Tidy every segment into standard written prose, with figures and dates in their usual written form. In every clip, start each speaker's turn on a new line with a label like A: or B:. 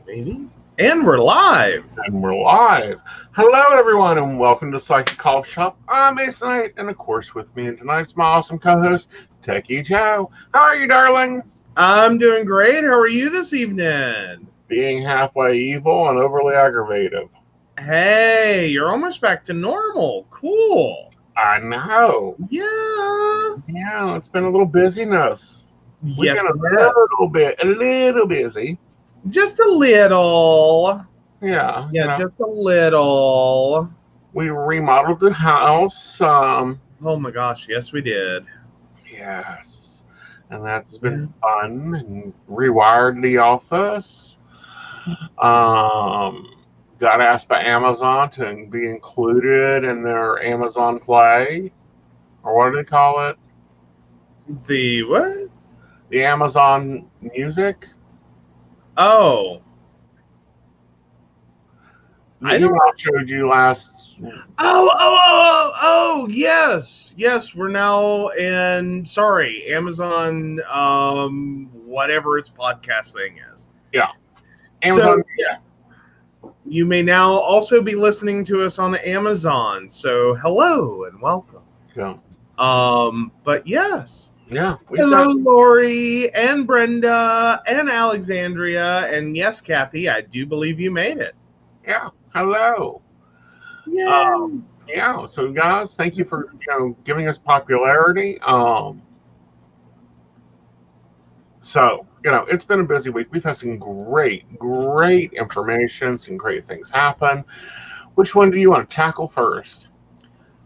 A: Maybe. And we're live.
B: And we're live. Hello, everyone, and welcome to Psychic Coffee Shop. I'm Aeson Knight, and of course, with me tonight's my awesome co-host, Techy Joe. How are you, darling?
A: I'm doing great. How are you this evening?
B: Being halfway evil and overly aggravative.
A: Hey, you're almost back to normal. Cool.
B: I know.
A: Yeah.
B: Yeah, it's been a little busyness. We've
A: Yes,
B: been a little busy.
A: just a little.
B: Yeah,
A: Yeah, just a little.
B: we remodeled the house.
A: Oh my gosh, yes, we did.
B: Yes, and that's been fun. And rewired the office. Um, got asked by Amazon to be included in their Amazon Play, or what do they call it?
A: The what?
B: The Amazon Music.
A: Oh,
B: The
A: I don't.
B: email I showed you last.
A: Yes, yes. We're now in. Sorry, Amazon. Whatever its podcast thing is.
B: Yeah,
A: So
B: Amazon.
A: yes, you may now also be listening to us on Amazon. So hello and welcome.
B: Yeah,
A: But yes.
B: yeah, we've
A: Hello,
B: got.
A: Lori and Brenda and Alexandria, and yes, Kathy, I do believe you made it.
B: Yeah, hello.
A: Yay!
B: Yeah, so guys, thank you for giving us popularity. So, it's been a busy week. We've had some great information, some great things happen. Which one do you want to tackle first?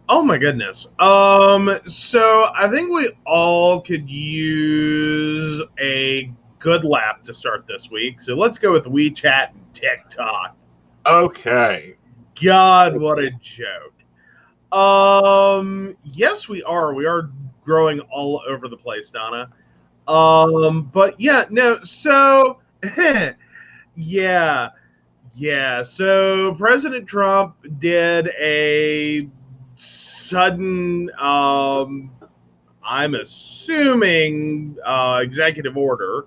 A: Oh my goodness. So I think we all could use a good laugh to start this week. So let's go with WeChat and TikTok.
B: Okay.
A: God, what a joke. Yes, we are. We are growing all over the place, Donna. But yeah, no, so yeah. Yeah, so President Trump did a sudden, I'm assuming, executive order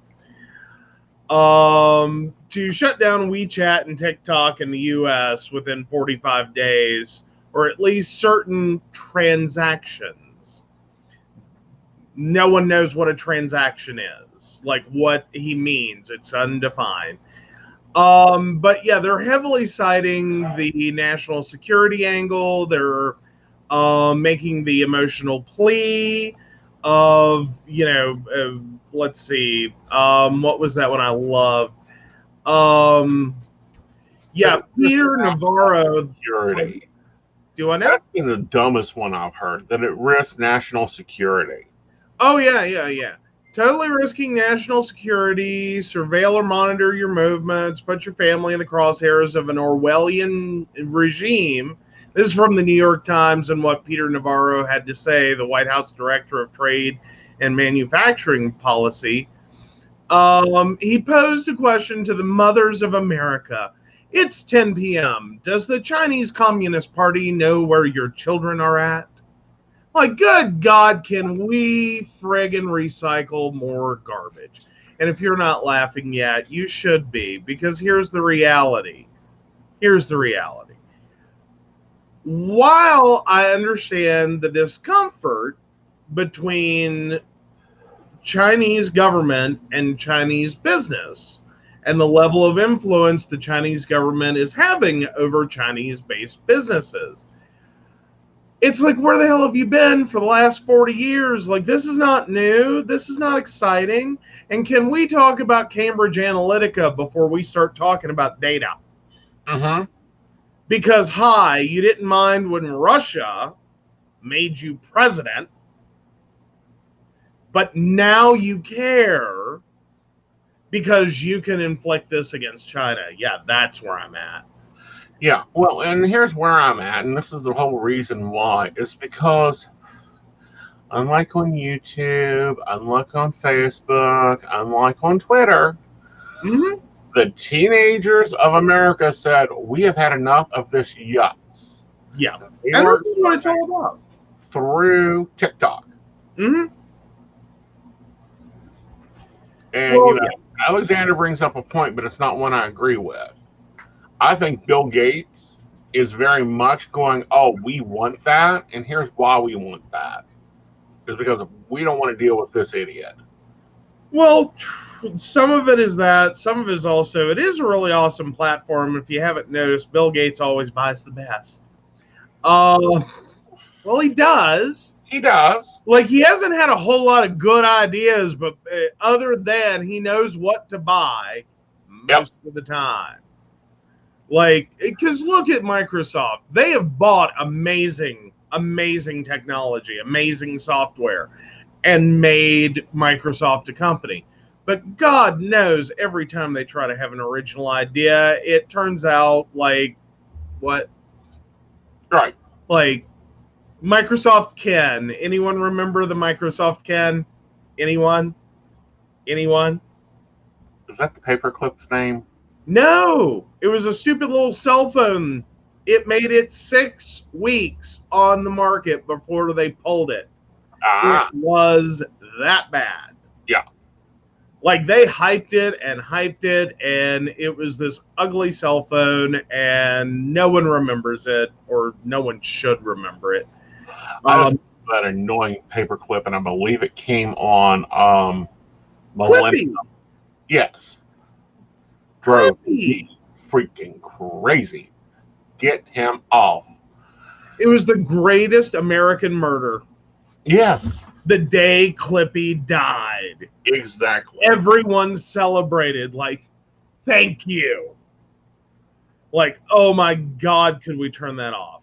A: to shut down WeChat and TikTok in the US within 45 days, or at least certain transactions. No one knows what a transaction is, like what he means. It's undefined. But yeah, they're heavily citing the national security angle. They're making the emotional plea of, let's see, what was that one I loved? Yeah, Peter Navarro.
B: Security.
A: Do I know?
B: That's been the dumbest one I've heard. That it risks national security.
A: Oh, yeah. Totally risking national security, surveil or monitor your movements, put your family in the crosshairs of an Orwellian regime. This is from the New York Times and what Peter Navarro had to say, the White House Director of Trade and Manufacturing Policy. He posed a question to the mothers of America. It's 10 p.m. Does the Chinese Communist Party know where your children are at? Like, good God, can we friggin' recycle more garbage? And if you're not laughing yet, you should be, because here's the reality. Here's the reality. While I understand the discomfort between Chinese government and Chinese business and the level of influence the Chinese government is having over Chinese-based businesses, it's like, where the hell have you been for the last 40 years? Like, this is not new. This is not exciting. And can we talk about Cambridge Analytica before we start talking about data?
B: Mm-hmm.
A: Because, hi, you didn't mind when Russia made you president, but now you care because you can inflict this against China. Yeah, that's where I'm at.
B: Yeah, well, and here's where I'm at, and this is the whole reason why. It's because, unlike on YouTube, unlike on Facebook, unlike on Twitter,
A: Mm-hmm.
B: the teenagers of America said, we have had enough of this yucks.
A: Yeah.
B: They
A: And
B: were
A: this is what it's all about.
B: through TikTok.
A: Mm-hmm.
B: And,
A: Well,
B: Alexander brings up a point, but it's not one I agree with. I think Bill Gates is very much going, oh, we want that, and here's why we want that. Is because we don't want to deal with this idiot.
A: Well, some of it is that. Some of it is also, it is a really awesome platform. If you haven't noticed, Bill Gates always buys the best. Well, he does.
B: He does.
A: Like, he hasn't had a whole lot of good ideas, but other than he knows what to buy most of the time. Like, because look at Microsoft. They have bought amazing technology, amazing software, and made Microsoft a company. But God knows every time they try to have an original idea, it turns out like what?
B: Right.
A: Like Microsoft Ken. Anyone remember the Microsoft Ken? Anyone? Anyone?
B: Is that the paperclip's name?
A: No, it was a stupid little cell phone. It made it 6 weeks on the market before they pulled it. It was that bad.
B: Yeah.
A: Like, they hyped it, and it was this ugly cell phone, and no one remembers it, or no one should remember it.
B: I just that annoying paperclip, and I believe it came on Millennium. Yes. Drove me freaking crazy. Get him off.
A: It was the greatest American murder.
B: Yes.
A: The day Clippy died.
B: Exactly.
A: Everyone celebrated, like, thank you. Like, oh my God, could we turn that off?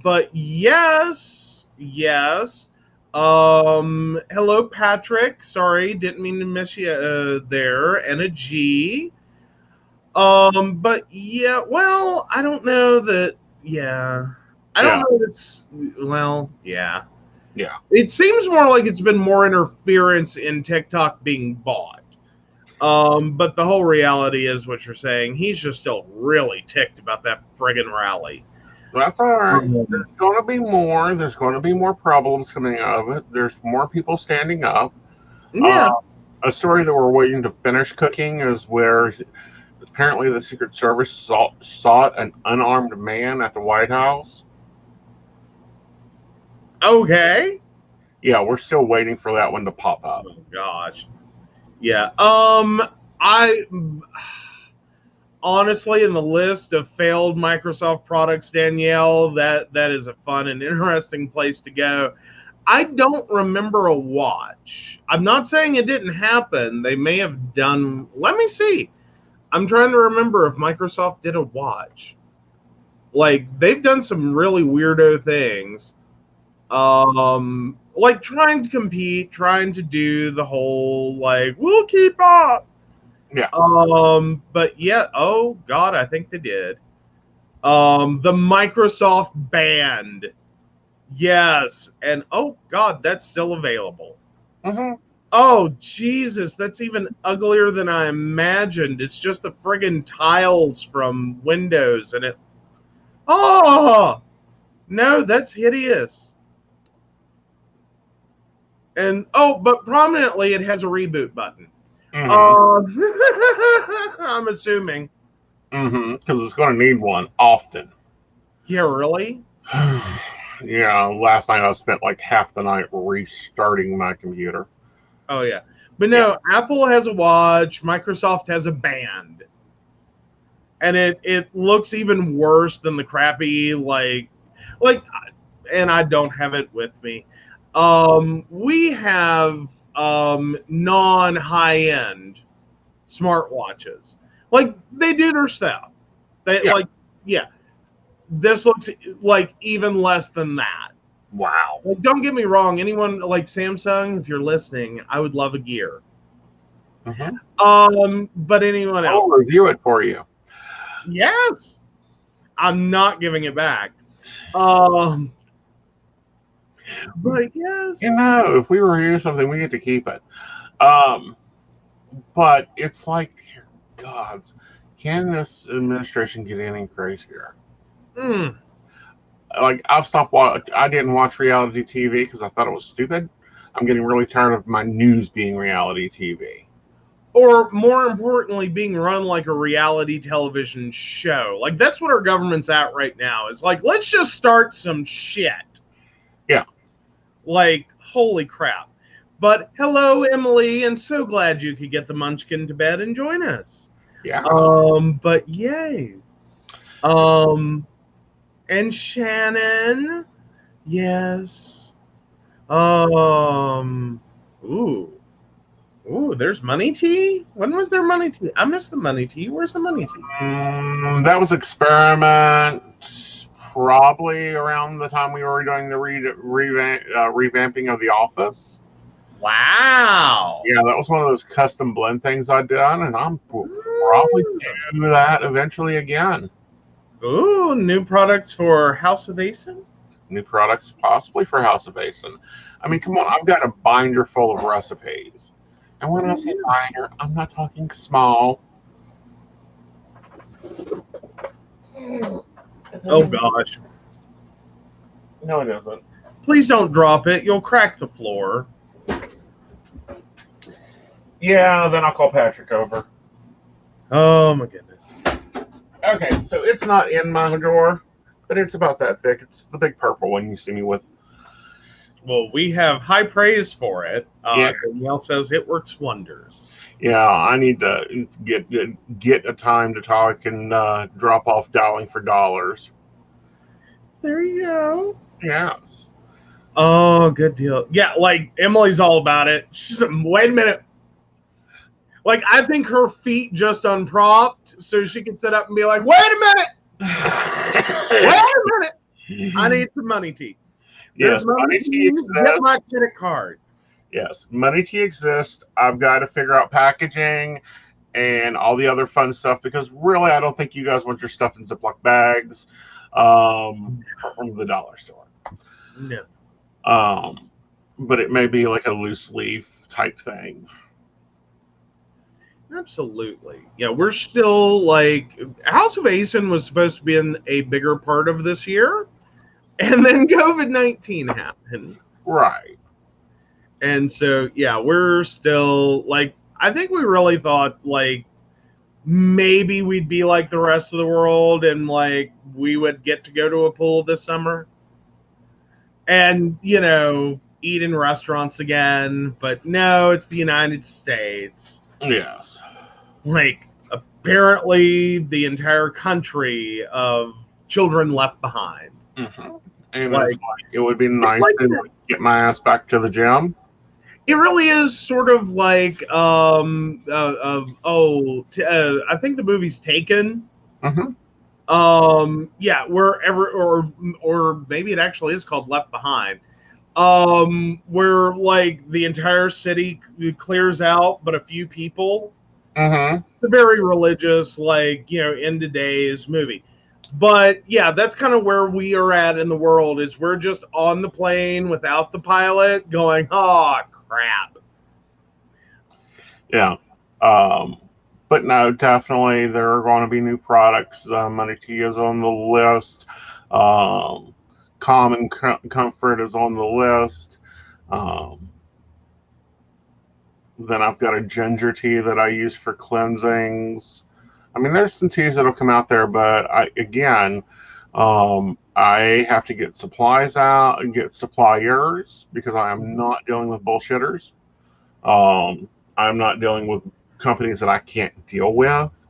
A: But yes. Hello, Patrick. Sorry, didn't mean to miss you there. And a G. But yeah, well, I don't know that. Yeah, I don't know that's. Well, yeah. It seems more like it's been more interference in TikTok being bought. But the whole reality is what you're saying. He's just still really ticked about that friggin' rally.
B: That's all right. There's going to be more. There's going to be more problems coming out of it. There's more people standing up.
A: Yeah.
B: A story that we're waiting to finish cooking is where apparently the Secret Service sought an unarmed man at the White House.
A: Okay.
B: Yeah, we're still waiting for that one to pop up.
A: Oh gosh. Yeah. Honestly, in the list of failed Microsoft products, Danielle, that is a fun and interesting place to go. I don't remember a watch. I'm not saying it didn't happen. They may have done. Let me see. I'm trying to remember if Microsoft did a watch. Like, they've done some really weirdo things. Like trying to compete, trying to do the whole, like, we'll keep up.
B: Yeah.
A: But yeah, oh God, I think they did. The Microsoft Band. Yes. And oh God, that's still available. Oh Jesus, that's even uglier than I imagined. It's just the friggin' tiles from Windows, and it. Oh no, that's hideous. And but prominently, it has a reboot button. I'm assuming.
B: Because it's going to need one often.
A: Yeah, really?
B: Yeah, last night I spent like half the night restarting my computer.
A: Oh, yeah. But no, Apple has a watch. Microsoft has a band. And it looks even worse than the crappy, like, and I don't have it with me. We have non-high-end smartwatches. Like, they do their stuff. This looks like even less than that.
B: Wow.
A: Like, don't get me wrong. Anyone like Samsung, if you're listening, I would love a Gear. But anyone else?
B: I'll review it for you.
A: Yes. I'm not giving it back. But yes.
B: You know, if we review something, we get to keep it. But it's like, dear gods, can this administration get any crazier? Like, I didn't watch reality TV because I thought it was stupid. I'm getting really tired of my news being reality TV.
A: or more importantly, being run like a reality television show. Like, that's what our government's at right now. It's like, let's just start some shit.
B: Yeah.
A: Like, holy crap. But hello, Emily, and so glad you could get the munchkin to bed and join us.
B: Yeah.
A: But yay. And Shannon, yes. Ooh. Ooh, there's money tea? When was there money tea? I missed the money tea. Where's the money tea?
B: That was experiment probably around the time we were doing the revamping of the office.
A: Wow.
B: Yeah, that was one of those custom blend things I'd done, and I'm probably do that eventually again.
A: Ooh, new products for House of Aeson?
B: New products possibly for House of Aeson. I mean, come on, I've got a binder full of recipes. And when I say binder, I'm not talking small.
A: Oh, gosh.
B: No, it isn't.
A: Please don't drop it. You'll crack the floor.
B: Yeah, then I'll call Patrick over.
A: Oh, my goodness.
B: Okay, so it's not in my drawer, but it's about that thick. It's the big purple one you see me with.
A: Well, we have high praise for it.
B: Yeah.
A: Danielle says it works wonders.
B: Yeah, I need to get a time to talk and drop off dialing for dollars.
A: There you go.
B: Yes.
A: Oh, good deal. Yeah, like Emily's all about it. She's wait a minute. Like, I think her feet just unpropped so she can sit up and be like, wait a minute. Wait a minute. I need some money tea.
B: Yes, money tea exists.
A: Get my credit card.
B: Yes, money tea exists. I've got to figure out packaging and all the other fun stuff because really, I don't think you guys want your stuff in Ziploc bags from the dollar store.
A: No.
B: But it may be like a loose leaf type thing.
A: Absolutely. Yeah, we're still like House of Aeson was supposed to be in a bigger part of this year, and then COVID-19 happened.
B: Right.
A: And so, yeah, we're still like, I think we really thought like maybe we'd be like the rest of the world and like we would get to go to a pool this summer and, you know, eat in restaurants again. But no, it's the United States.
B: Yes.
A: Like, apparently the entire country of children left behind.
B: Mm-hmm. And like, it would be nice to get my ass back to the gym.
A: It really is sort of like, I think the movie's Taken.
B: Mm-hmm.
A: Yeah, wherever, or maybe it actually is called Left Behind. Where like the entire city clears out, but a few people.
B: Mm-hmm.
A: It's a very religious, like, you know, end of days movie. But yeah, that's kind of where we are at in the world. Is we're just on the plane without the pilot, going, oh crap.
B: Yeah. But no, definitely there are going to be new products. Money Tea is on the list. Common Comfort is on the list. Then I've got a ginger tea that I use for cleansings. I mean, there's some teas that'll come out there, but I have to get supplies out and get suppliers because I am not dealing with bullshitters. I'm not dealing with companies that I can't deal with,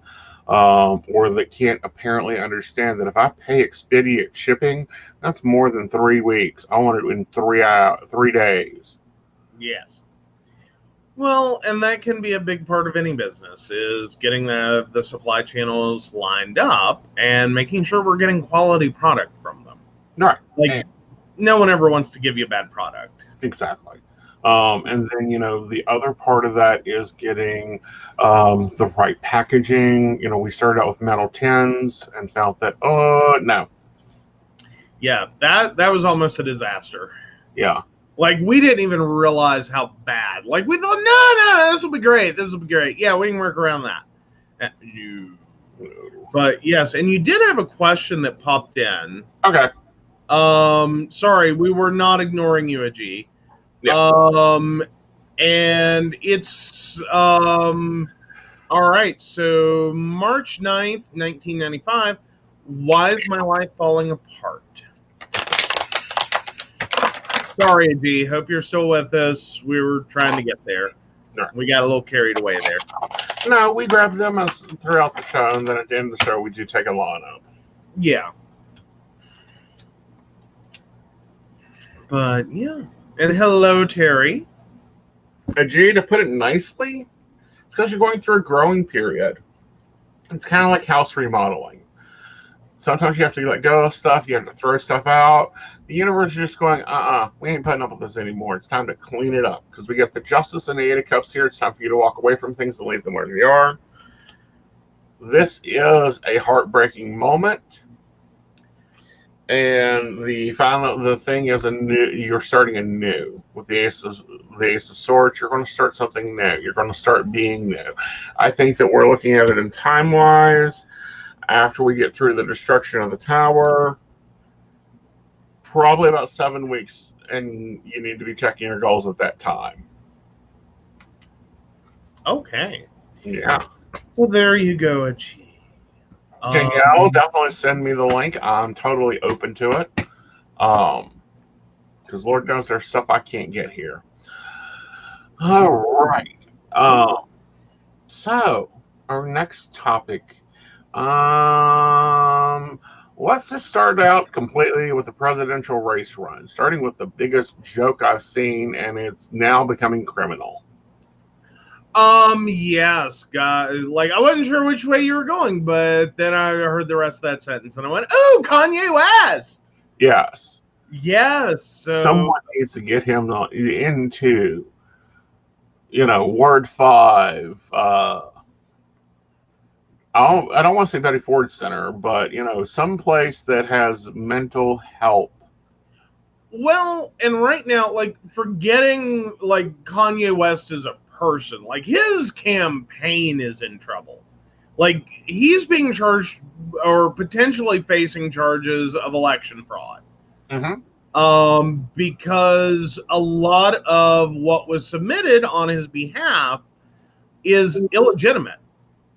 B: or that can't apparently understand that if I pay expedite shipping, that's more than 3 weeks. I want it in 3 days.
A: Yes. Well, and that can be a big part of any business, is getting the supply channels lined up and making sure we're getting quality product from them.
B: Right.
A: Like, no one ever wants to give you a bad product.
B: Exactly. And then, you know, the other part of that is getting the right packaging. You know, we started out with metal tins and found that, no.
A: Yeah, that was almost a disaster.
B: Yeah.
A: Like, we didn't even realize how bad. Like, we thought, no, this will be great. This will be great. Yeah, we can work around that. But yes, and you did have a question that popped in.
B: Okay.
A: Sorry, we were not ignoring you, G.
B: Yeah.
A: And it's All right, so March 9th, 1995. Why is my life falling apart? Sorry, D. Hope you're still with us. We were trying to get there.
B: No.
A: We got a little carried away there.
B: No, we grab them throughout the show, and then at the end of the show, we do take a lineup.
A: Yeah. But, yeah. And hello, Terry.
B: G, to put it nicely, it's because you're going through a growing period. It's kind of like house remodeling. Sometimes you have to let go of stuff. You have to throw stuff out. The universe is just going, we ain't putting up with this anymore. It's time to clean it up. Because we get the Justice and the Eight of Cups here. It's time for you to walk away from things and leave them where they are. This is a heartbreaking moment. And the thing is you're starting anew with the Ace of Swords. You're going to start something new. You're going to start being new. I think that we're looking at it in time-wise. After we get through the destruction of the tower, probably about 7 weeks, and you need to be checking your goals at that time.
A: Okay.
B: Yeah.
A: Well, there you go, Achi.
B: Danielle, definitely send me the link. I'm totally open to it. Because Lord knows there's stuff I can't get here. All right. So, our next topic. Let's just start out completely with the presidential race run, starting with the biggest joke I've seen, and it's now becoming criminal.
A: Yes, God. Like, I wasn't sure which way you were going, but then I heard the rest of that sentence, and I went, "Oh, Kanye West."
B: Yes.
A: Yes. So
B: someone needs to get him into, Ward 5. I don't want to say Betty Ford Center, but some place that has mental help.
A: well, and right now, like, forgetting like Kanye West as a person, like his campaign is in trouble. Like, he's being charged or potentially facing charges of election fraud.
B: Mm-hmm.
A: Because a lot of what was submitted on his behalf is illegitimate.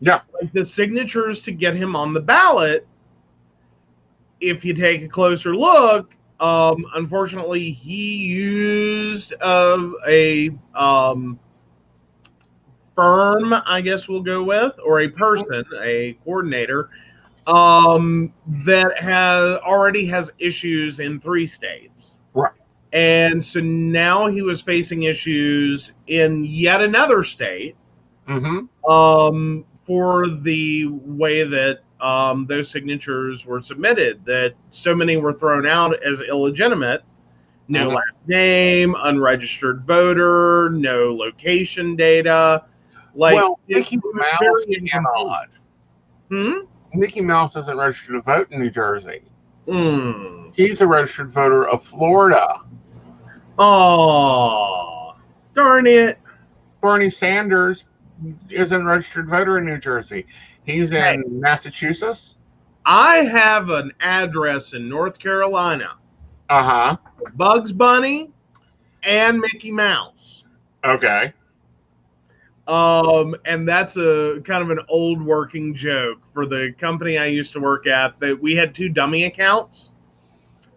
B: Yeah.
A: Like the signatures to get him on the ballot, if you take a closer look, unfortunately, he used a firm, I guess we'll go with, or a person, a coordinator, that already has issues in 3 states.
B: Right.
A: And so now he was facing issues in yet another state.
B: Mm-hmm.
A: For the way that those signatures were submitted, that so many were thrown out as illegitimate. No
B: Mm-hmm.
A: last name, unregistered voter, no location data. Like,
B: Mickey Mouse cannot. Mickey Mouse isn't registered to vote in New Jersey. He's a registered voter of Florida.
A: Oh, darn it.
B: Bernie Sanders isn't a registered voter in New Jersey. He's in Massachusetts.
A: I have an address in North Carolina.
B: Uh-huh.
A: Bugs Bunny and Mickey Mouse.
B: Okay.
A: And that's a kind of an old working joke for the company I used to work at, that we had 2 dummy accounts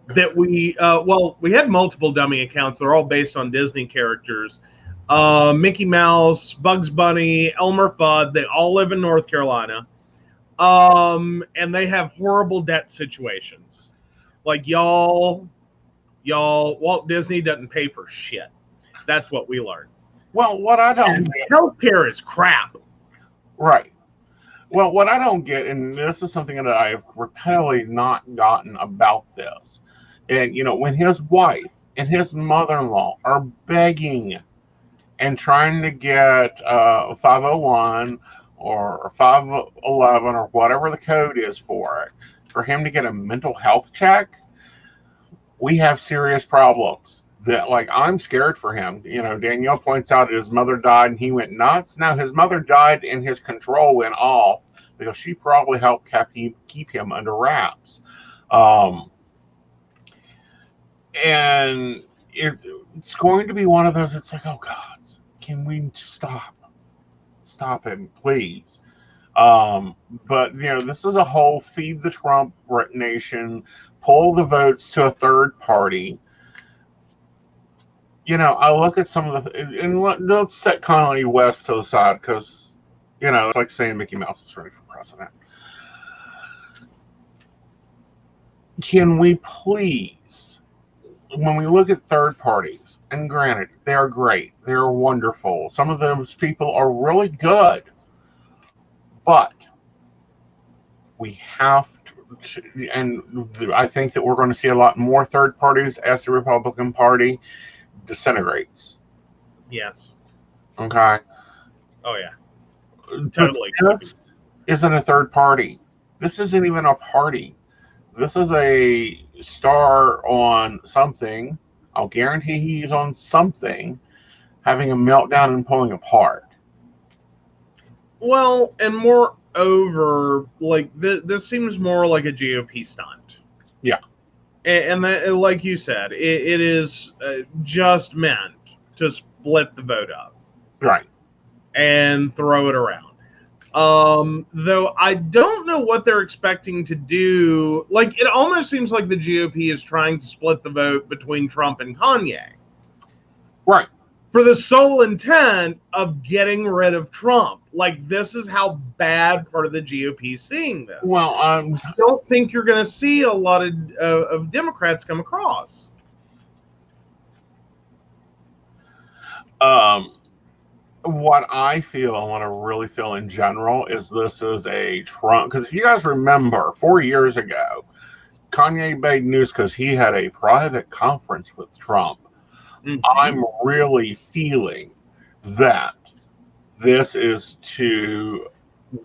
A: that we had multiple dummy accounts. They're all based on Disney characters. Mickey Mouse, Bugs Bunny, Elmer Fudd, they all live in North Carolina. And they have horrible debt situations. Like, y'all, Walt Disney doesn't pay for shit. That's what we learned.
B: Well, what I don't
A: get, healthcare is crap.
B: Right. Well, what I don't get, and this is something that I've repeatedly not gotten about this, and when his wife and his mother-in-law are begging and trying to get 501 or 511 or whatever the code is for it, for him to get a mental health check, we have serious problems. That, like, I'm scared for him. Danielle points out his mother died and he went nuts. Now, his mother died and his control went off because she probably helped keep him under wraps. And it's going to be one of those, it's like, oh God, can we stop? stop it, please. But this is a whole feed the Trump nation, pull the votes to a third party. I look at some of and let's set Kanye West to the side because, it's like saying Mickey Mouse is running for president. Can we please, when we look at third parties, and granted, they are great, they are wonderful, some of those people are really good, but we have to, and I think that we're going to see a lot more third parties as the Republican Party disintegrates.
A: Yes.
B: Okay.
A: Oh yeah. Totally.
B: This isn't a third party. This isn't even a party. This is a star on something. I'll guarantee he's on something, having a meltdown and pulling apart.
A: Well, and moreover, like this seems more like a GOP stunt.
B: Yeah.
A: And that, like you said, it is just meant to split the vote up.
B: Right.
A: And throw it around. Though I don't know what they're expecting to do. Like, it almost seems like the GOP is trying to split the vote between Trump and Kanye.
B: Right.
A: For the sole intent of getting rid of Trump. Like, this is how bad part of the GOP is seeing this.
B: Well,
A: I don't think you're going to see a lot of Democrats come across.
B: What I feel and what I really feel in general is this is a Trump, because if you guys remember 4 years ago, Kanye made news because he had a private conference with Trump. Mm-hmm. I'm really feeling that this is to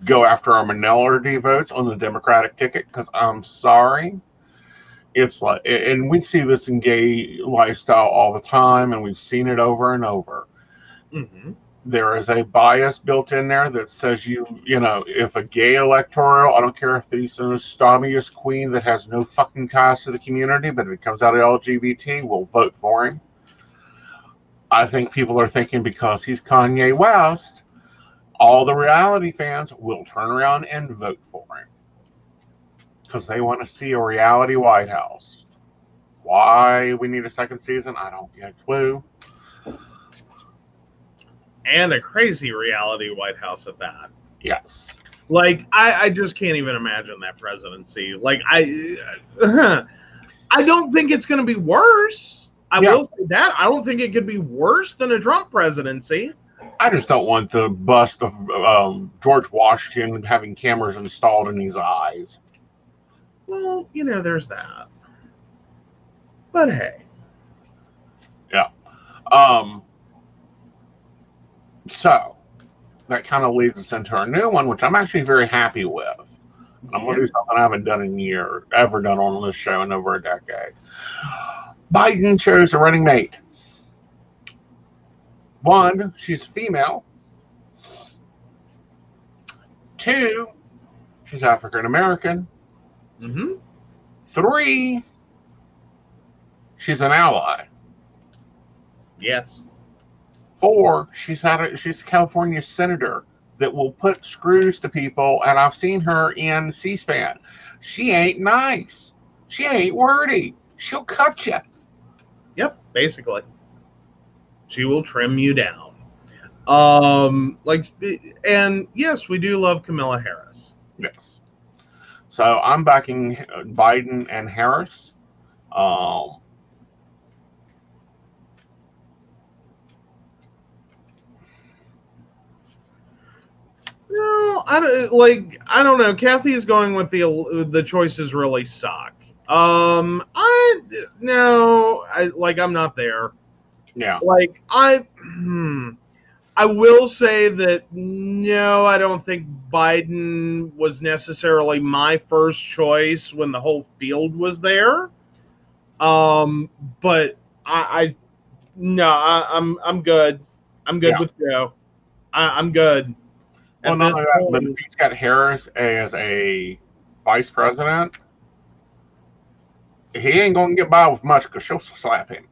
B: go after our minority votes on the Democratic ticket, because I'm sorry, it's like, and we see this in gay lifestyle all the time, and we've seen it over and over. Mm-hmm. There is a bias built in there that says if a gay electoral, I don't care if he's the stubbiest queen that has no fucking ties to the community, but if it comes out of LGBT, we'll vote for him. I think people are thinking because he's Kanye West, all the reality fans will turn around and vote for him. Because they want to see a reality White House. Why we need a second season, I don't get a clue.
A: And a crazy reality White House at that.
B: Yes.
A: Like, I just can't even imagine that presidency. Like, I don't think it's going to be worse. I will say that. I don't think it could be worse than a Trump presidency.
B: I just don't want the bust of George Washington having cameras installed in his eyes.
A: Well, there's that. But hey.
B: Yeah. So, that kind of leads us into our new one, which I'm actually very happy with. I'm going to do something I haven't done in years, ever done on this show in over a decade. Biden chose a running mate. 1, she's female. 2, she's African American. Mm-hmm. 3, she's an ally.
A: Yes.
B: 4, she's a California senator that will put screws to people, and I've seen her in C-SPAN. She ain't nice. She ain't wordy. She'll cut you.
A: Yep, basically. She will trim you down. And yes, we do love Kamala Harris.
B: Yes. So I'm backing Biden and Harris.
A: No, I don't know. Kathy is going with the choices really suck. I'm not there.
B: Yeah.
A: Like, I will say that no, I don't think Biden was necessarily my first choice when the whole field was there. But I'm good. I'm good with Joe. I'm good.
B: Well, not only that, but if he's got Harris as a vice president, he ain't gonna get by with much because she'll slap him.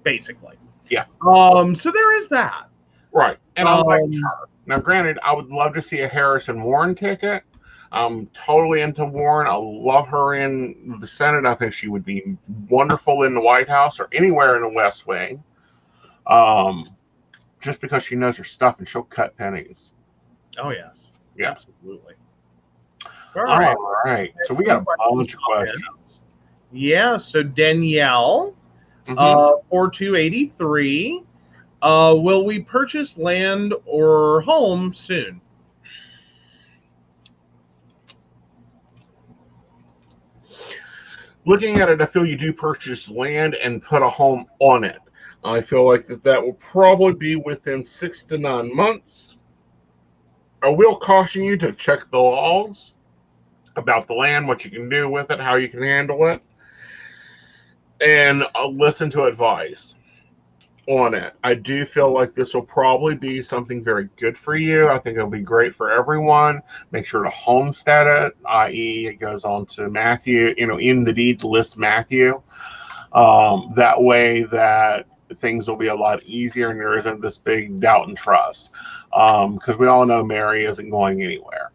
A: Basically.
B: Yeah.
A: So there is that.
B: Right. And I like her. Now, granted, I would love to see a Harrison Warren ticket. I'm totally into Warren. I love her in the Senate. I think she would be wonderful in the White House or anywhere in the West Wing. Just because she knows her stuff and she'll cut pennies.
A: Oh, yes.
B: Yeah.
A: Absolutely. All right.
B: All right. So we got a bunch of questions.
A: Yeah. So Danielle, 4283. Will we purchase land or home soon?
B: Looking at it, I feel you do purchase land and put a home on it. I feel like that will probably be within 6 to 9 months. I will caution you to check the laws about the land, what you can do with it, how you can handle it, and listen to advice on it. I do feel like this will probably be something very good for you. I think it'll be great for everyone. Make sure to homestead it, i.e. it goes on to Matthew, in the deed list Matthew. That way that things will be a lot easier and there isn't this big doubt and trust. Because we all know Mary isn't going anywhere.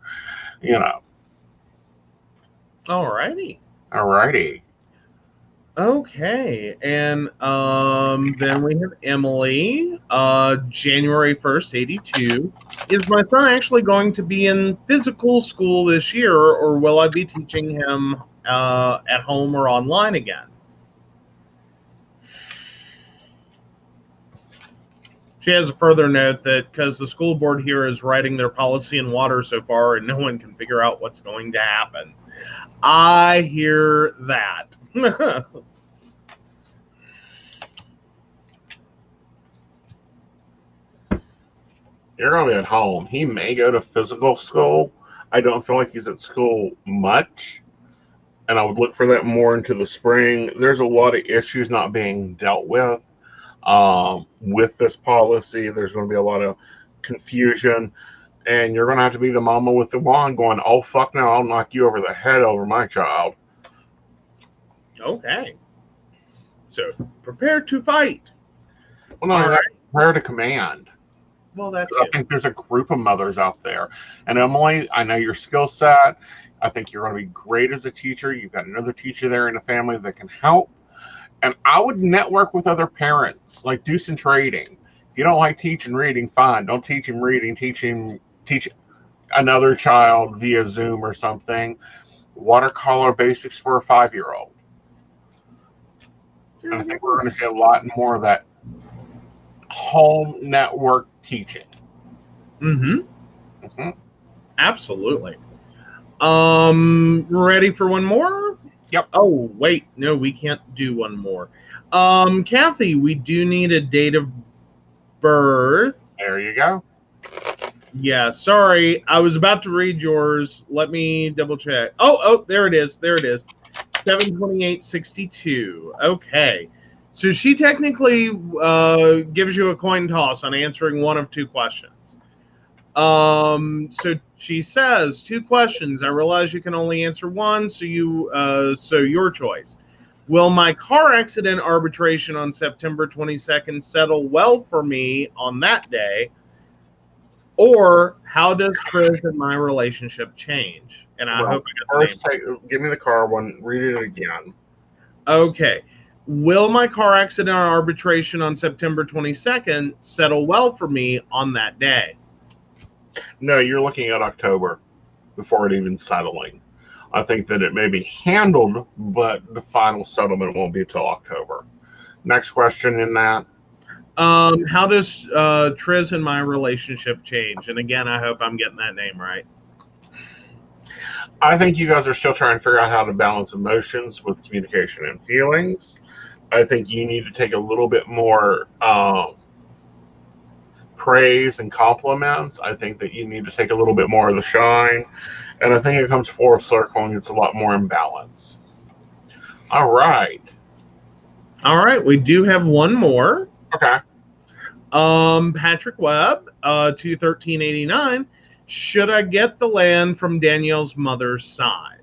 A: Alrighty. Okay, and then we have Emily, January 1st, 82. Is my son actually going to be in physical school this year, or will I be teaching him at home or online again? She has a further note that because the school board here is writing their policy in water so far and no one can figure out what's going to happen. I hear that.
B: You're going to be at home. He may go to physical school. I don't feel like he's at school much. And I would look for that more into the spring. There's a lot of issues not being dealt with this policy. There's going to be a lot of confusion. And you're going to have to be the mama with the wand going, oh, fuck no, I'll knock you over the head over my child.
A: Okay. So, prepare to fight.
B: Well, no, right. Prepare to command.
A: Well, that's
B: I think there's a group of mothers out there. And Emily, I know your skill set. I think you're going to be great as a teacher. You've got another teacher there in the family that can help. And I would network with other parents, like do some trading. If you don't like teaching reading, fine. Don't teach him reading. Teach another child via Zoom or something. Watercolor basics for a 5-year-old. And I think we're going to see a lot more of that home network teaching.
A: Absolutely. Ready for one more?
B: Yep.
A: Oh, wait. No, we can't do one more. Kathy, we do need a date of birth.
B: There you go.
A: Yeah, sorry. I was about to read yours. Let me double check. Oh, there it is. 7/28/62. Okay. So she technically gives you a coin toss on answering one of two questions. So she says 2 questions. I realize you can only answer one, so your choice. Will my car accident arbitration on September 22nd settle well for me on that day? Or how does Chris and my relationship change? And I hope I got the name.
B: Give me the car one. Read it again.
A: Okay. Will my car accident arbitration on September 22nd settle well for me on that day?
B: No, you're looking at October before it even settling. I think that it may be handled, but the final settlement won't be till October. Next question in that.
A: How does Triz and my relationship change? And again, I hope I'm getting that name right.
B: I think you guys are still trying to figure out how to balance emotions with communication and feelings. I think you need to take a little bit more praise and compliments. I think that you need to take a little bit more of the shine. And I think it comes full circle and it's a lot more in balance. All right.
A: We do have one more.
B: Okay.
A: Patrick Webb, 21389. Should I get the land from Danielle's mother's side?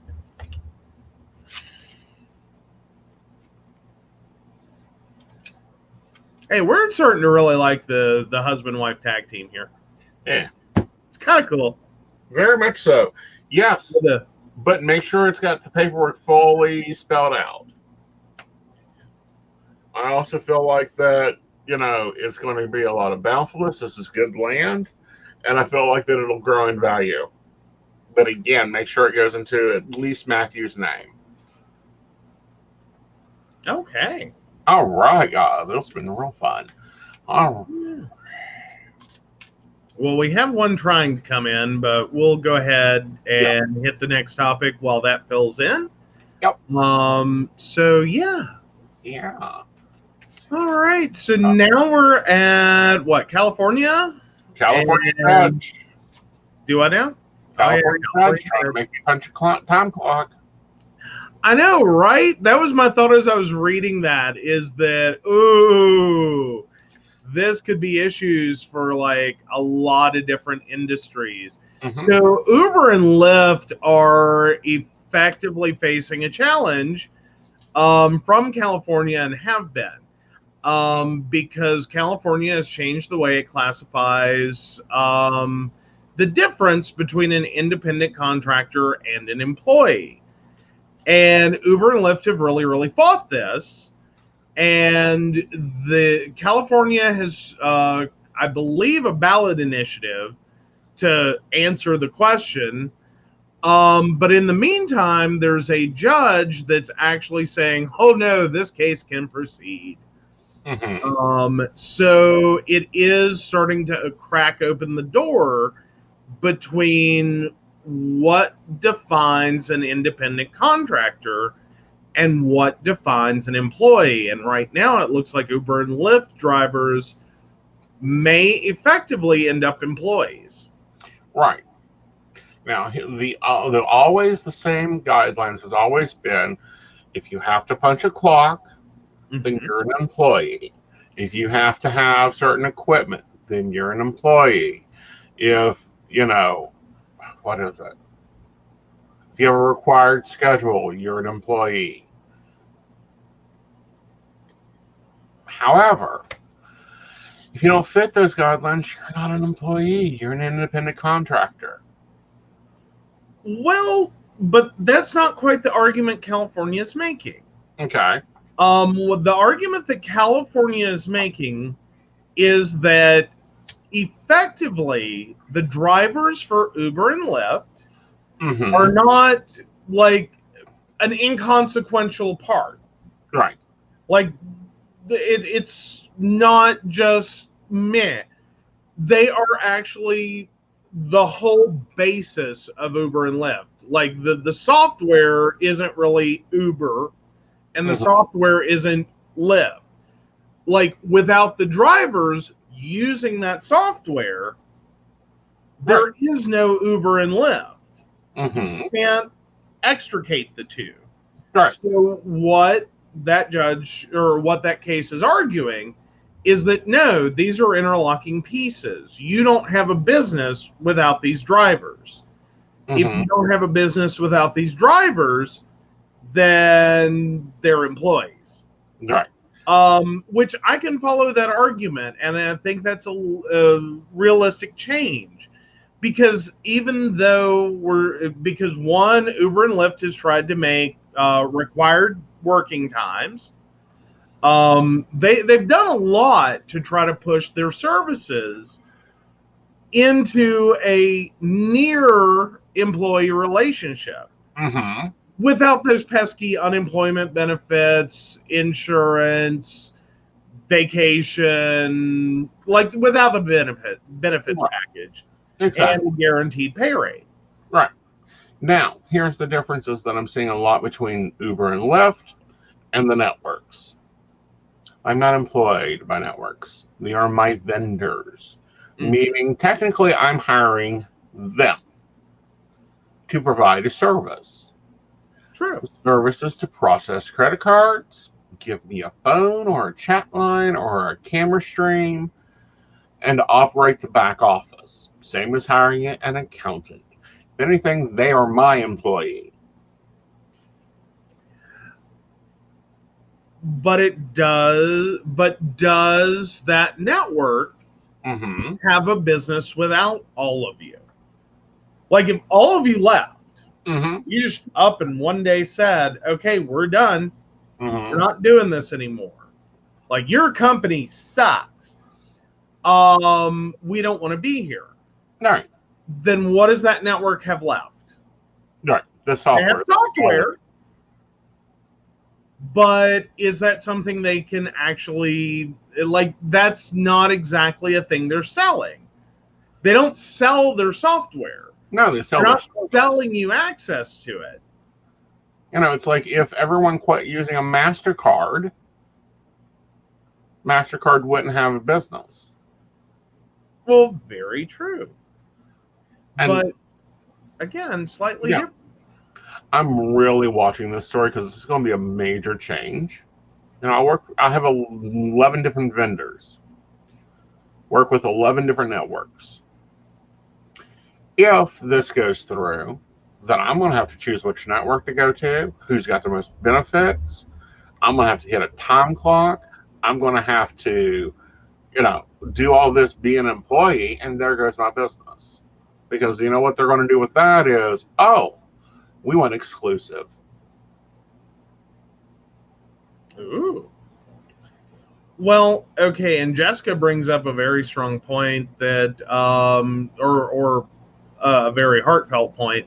A: Hey, we're starting to really like the husband-wife tag team here.
B: Yeah.
A: It's kind of cool.
B: Very much so. Yes,
A: With a-
B: but make sure it's got the paperwork fully spelled out. I also feel like that, it's going to be a lot of bountifulness. This is good land, and I feel like that it'll grow in value. But again, make sure it goes into at least Matthew's name.
A: Okay.
B: All right, guys. It's been real fun. All right.
A: Well, we have one trying to come in, but we'll go ahead and hit the next topic while that fills in.
B: Yep.
A: So yeah.
B: Yeah.
A: All right. So now we're at what? California?
B: California
A: And-
B: Judge.
A: Do I now?
B: California Judge trying to make you punch a time clock.
A: I know, right? That was my thought as I was reading that, is that, ooh, this could be issues for like a lot of different industries.
B: Mm-hmm.
A: So Uber and Lyft are effectively facing a challenge from California, and have been, because California has changed the way it classifies the difference between an independent contractor and an employee. And Uber and Lyft have really, really fought this. And the California has, I believe, a ballot initiative to answer the question. But in the meantime, there's a judge that's actually saying, "Oh no, this case can proceed."
B: Mm-hmm.
A: So it is starting to crack open the door between what defines an independent contractor and what defines an employee. And right now, it looks like Uber and Lyft drivers may effectively end up employees.
B: Right. Now, the always the same guidelines has always been: if you have to punch a clock, then you're an employee. If you have to have certain equipment, then you're an employee. If, what is it? If you have a required schedule, you're an employee. However, if you don't fit those guidelines, you're not an employee. You're an independent contractor.
A: Well, but that's not quite the argument California is making.
B: Okay.
A: The argument that California is making is that effectively the drivers for Uber and Lyft
B: Mm-hmm.
A: are not like an inconsequential part.
B: Right.
A: Like it's not just meh. They are actually the whole basis of Uber and Lyft. Like the software isn't really Uber, and the software isn't Lyft. Like without the drivers using that software, there is no Uber and Lyft.
B: Mm-hmm.
A: You can't extricate the two.
B: Right.
A: So what that judge or what that case is arguing is that no, these are interlocking pieces. You don't have a business without these drivers. If you don't have a business without these drivers, then they're employees.
B: Right.
A: Which I can follow that argument, and I think that's a realistic change. Because even though because one, Uber and Lyft has tried to make required working times. They've done a lot to try to push their services into a near employee relationship without those pesky unemployment benefits, insurance, vacation, like without the benefits package.
B: Exactly.
A: And a guaranteed pay rate.
B: Right. Now, here's the differences that I'm seeing a lot between Uber and Lyft and the networks. I'm not employed by networks. They are my vendors, meaning technically I'm hiring them to provide a service.
A: True.
B: The service is to process credit cards, give me a phone or a chat line or a camera stream, and to operate the back office. Same as hiring an accountant. If anything, they are my employee.
A: But does that network have a business without all of you? Like if all of you left,
B: Mm-hmm.
A: you just up and one day said, okay, we're done.
B: Mm-hmm.
A: We're not doing this anymore. Like your company sucks. We don't want to be here.
B: Right.
A: Then what does that network have left?
B: Right. The
A: They have
B: software.
A: software, but is that something they can actually, like, that's not exactly a thing they're selling. They don't sell their software.
B: No, they sell
A: They're
B: their
A: not
B: service.
A: selling you access to it.
B: You know, it's like if everyone quit using a MasterCard, MasterCard wouldn't have a business.
A: Well, very true.
B: And
A: But again, slightly
B: yeah,
A: different.
B: I'm really watching this story because this is going to be a major change. You know, I have 11 different vendors, work with 11 different networks. If this goes through, then I'm going to have to choose which network to go to, who's got the most benefits. I'm going to have to hit a time clock. I'm going to have to, you know, do all this, be an employee, and there goes my business. Because you know what they're going to do with that is, oh, we want exclusive.
A: Ooh. Well, okay, and Jessica brings up a very strong point that, or a very heartfelt point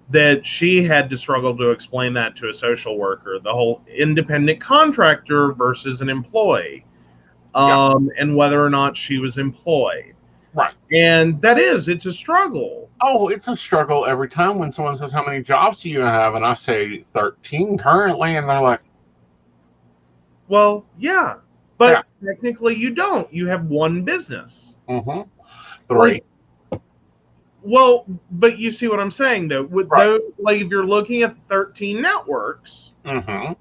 A: that she had to struggle to explain that to a social worker, the whole independent contractor versus an employee,
B: Yeah,
A: and whether or not she was employed.
B: right.
A: And it's a struggle.
B: Oh, it's a struggle every time when someone says, how many jobs do you have? And I say 13 currently. And they're like,
A: Well, yeah,
B: yeah,
A: but technically you don't. You have one business.
B: mm-hmm,
A: Like,
B: 3.
A: well, but you see what I'm saying though. With
B: Right.
A: those, like if you're looking at 13 networks
B: Mm-hmm.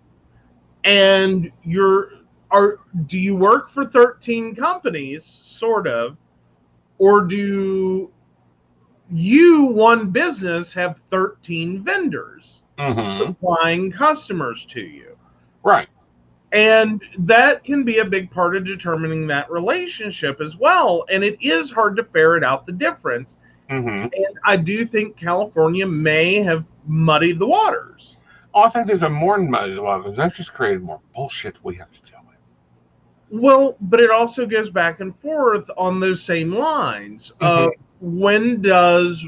A: and do you work for 13 companies, sort of, or do you, one business, have 13 vendors
B: Mm-hmm.
A: supplying customers to you?
B: Right.
A: And that can be a big part of determining that relationship as well. And it is hard to ferret out the difference.
B: Mm-hmm.
A: And I do think California may have muddied the waters.
B: Oh, I think there's a more than money. That's just created more bullshit we have to deal with.
A: Well, but it also goes back and forth on those same lines
B: Mm-hmm.
A: of when does,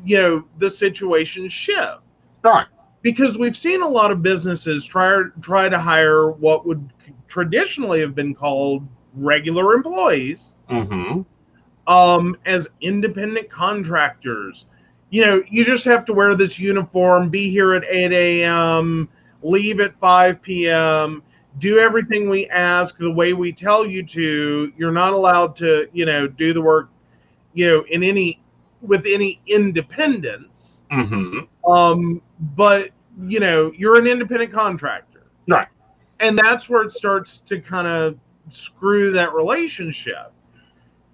A: the situation shift?
B: Right.
A: Because we've seen a lot of businesses try to hire what would traditionally have been called regular employees,
B: Mm-hmm.
A: as independent contractors. You just have to wear this uniform, be here at 8 a.m., leave at 5 p.m., do everything we ask the way we tell you to. You're not allowed to, do the work, with any independence.
B: Mm-hmm.
A: But you're an independent contractor.
B: Right.
A: And that's where it starts to kind of screw that relationship.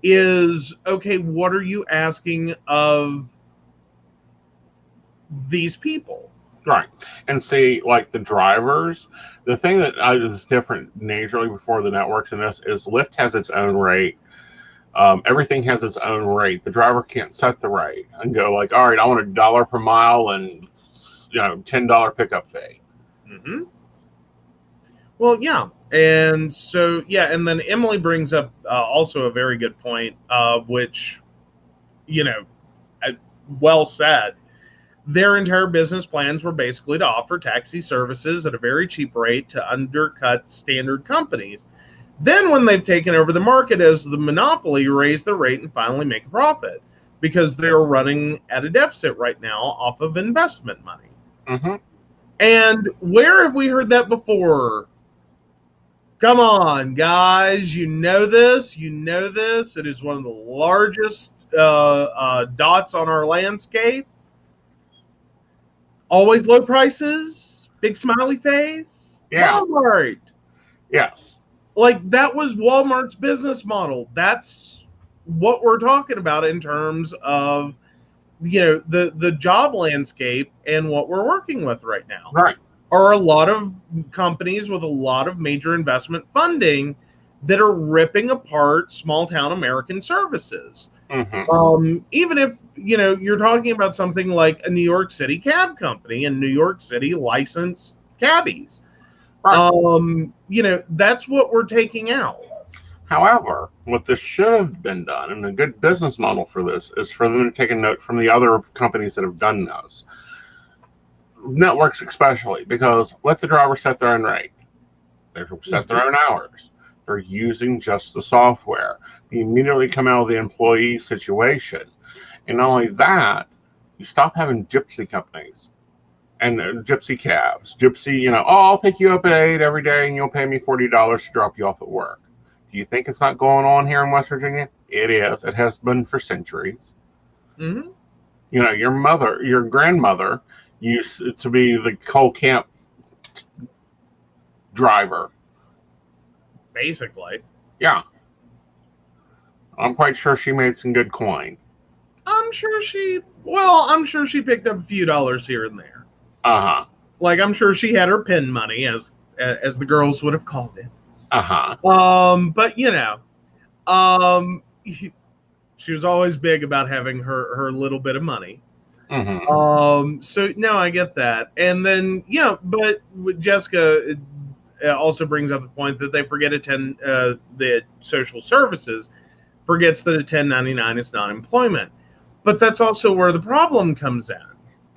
A: Is, okay, what are you asking of these people?
B: Right. And see, like the drivers, the thing that is different naturally before the networks in this is Lyft has its own rate. Everything has its own rate. The driver can't set the rate and go like, all right, I want $1 per mile and $10 pickup fee.
A: Mm-hmm. Well, yeah. And so, yeah, and then Emily brings up also a very good point, which, well said. Their entire business plans were basically to offer taxi services at a very cheap rate to undercut standard companies. Then, when they've taken over the market as the monopoly, raise the rate and finally make a profit because they're running at a deficit right now off of investment money.
B: Mm-hmm.
A: And where have we heard that before? Come on, guys. You know this. You know this. It is one of the largest dots on our landscape. Always low prices. Big smiley face.
B: Yeah.
A: Walmart.
B: Yes.
A: Like, that was Walmart's business model. That's what we're talking about in terms of, the job landscape and what we're working with right now.
B: Right.
A: Are a lot of companies with a lot of major investment funding that are ripping apart small town American services. Even if, you're talking about something like a New York City cab company and New York City licensed cabbies.
B: Right.
A: That's what we're taking out.
B: However, what this should have been done, and a good business model for this, is for them to take a note from the other companies that have done this. Networks especially, because let the driver set their own rate. They set their own hours. They're using just the software. They immediately come out of the employee situation. And not only that, you stop having gypsy companies and gypsy cabs. Gypsy, oh, I'll pick you up at 8 every day and you'll pay me $40 to drop you off at work. Do you think it's not going on here in West Virginia? It is. It has been for centuries.
A: Mm-hmm.
B: Your grandmother used to be the coal camp driver.
A: Basically.
B: Yeah. I'm quite sure she made some good coin.
A: I'm sure she picked up a few dollars here and there.
B: Uh-huh.
A: Like, I'm sure she had her pin money, as the girls would have called it.
B: Uh-huh.
A: But she was always big about having her little bit of money.
B: Mm-hmm.
A: So no, I get that. And then, but Jessica also brings up the point that they forget the social services forgets that a 1099 is not employment. But that's also where the problem comes in.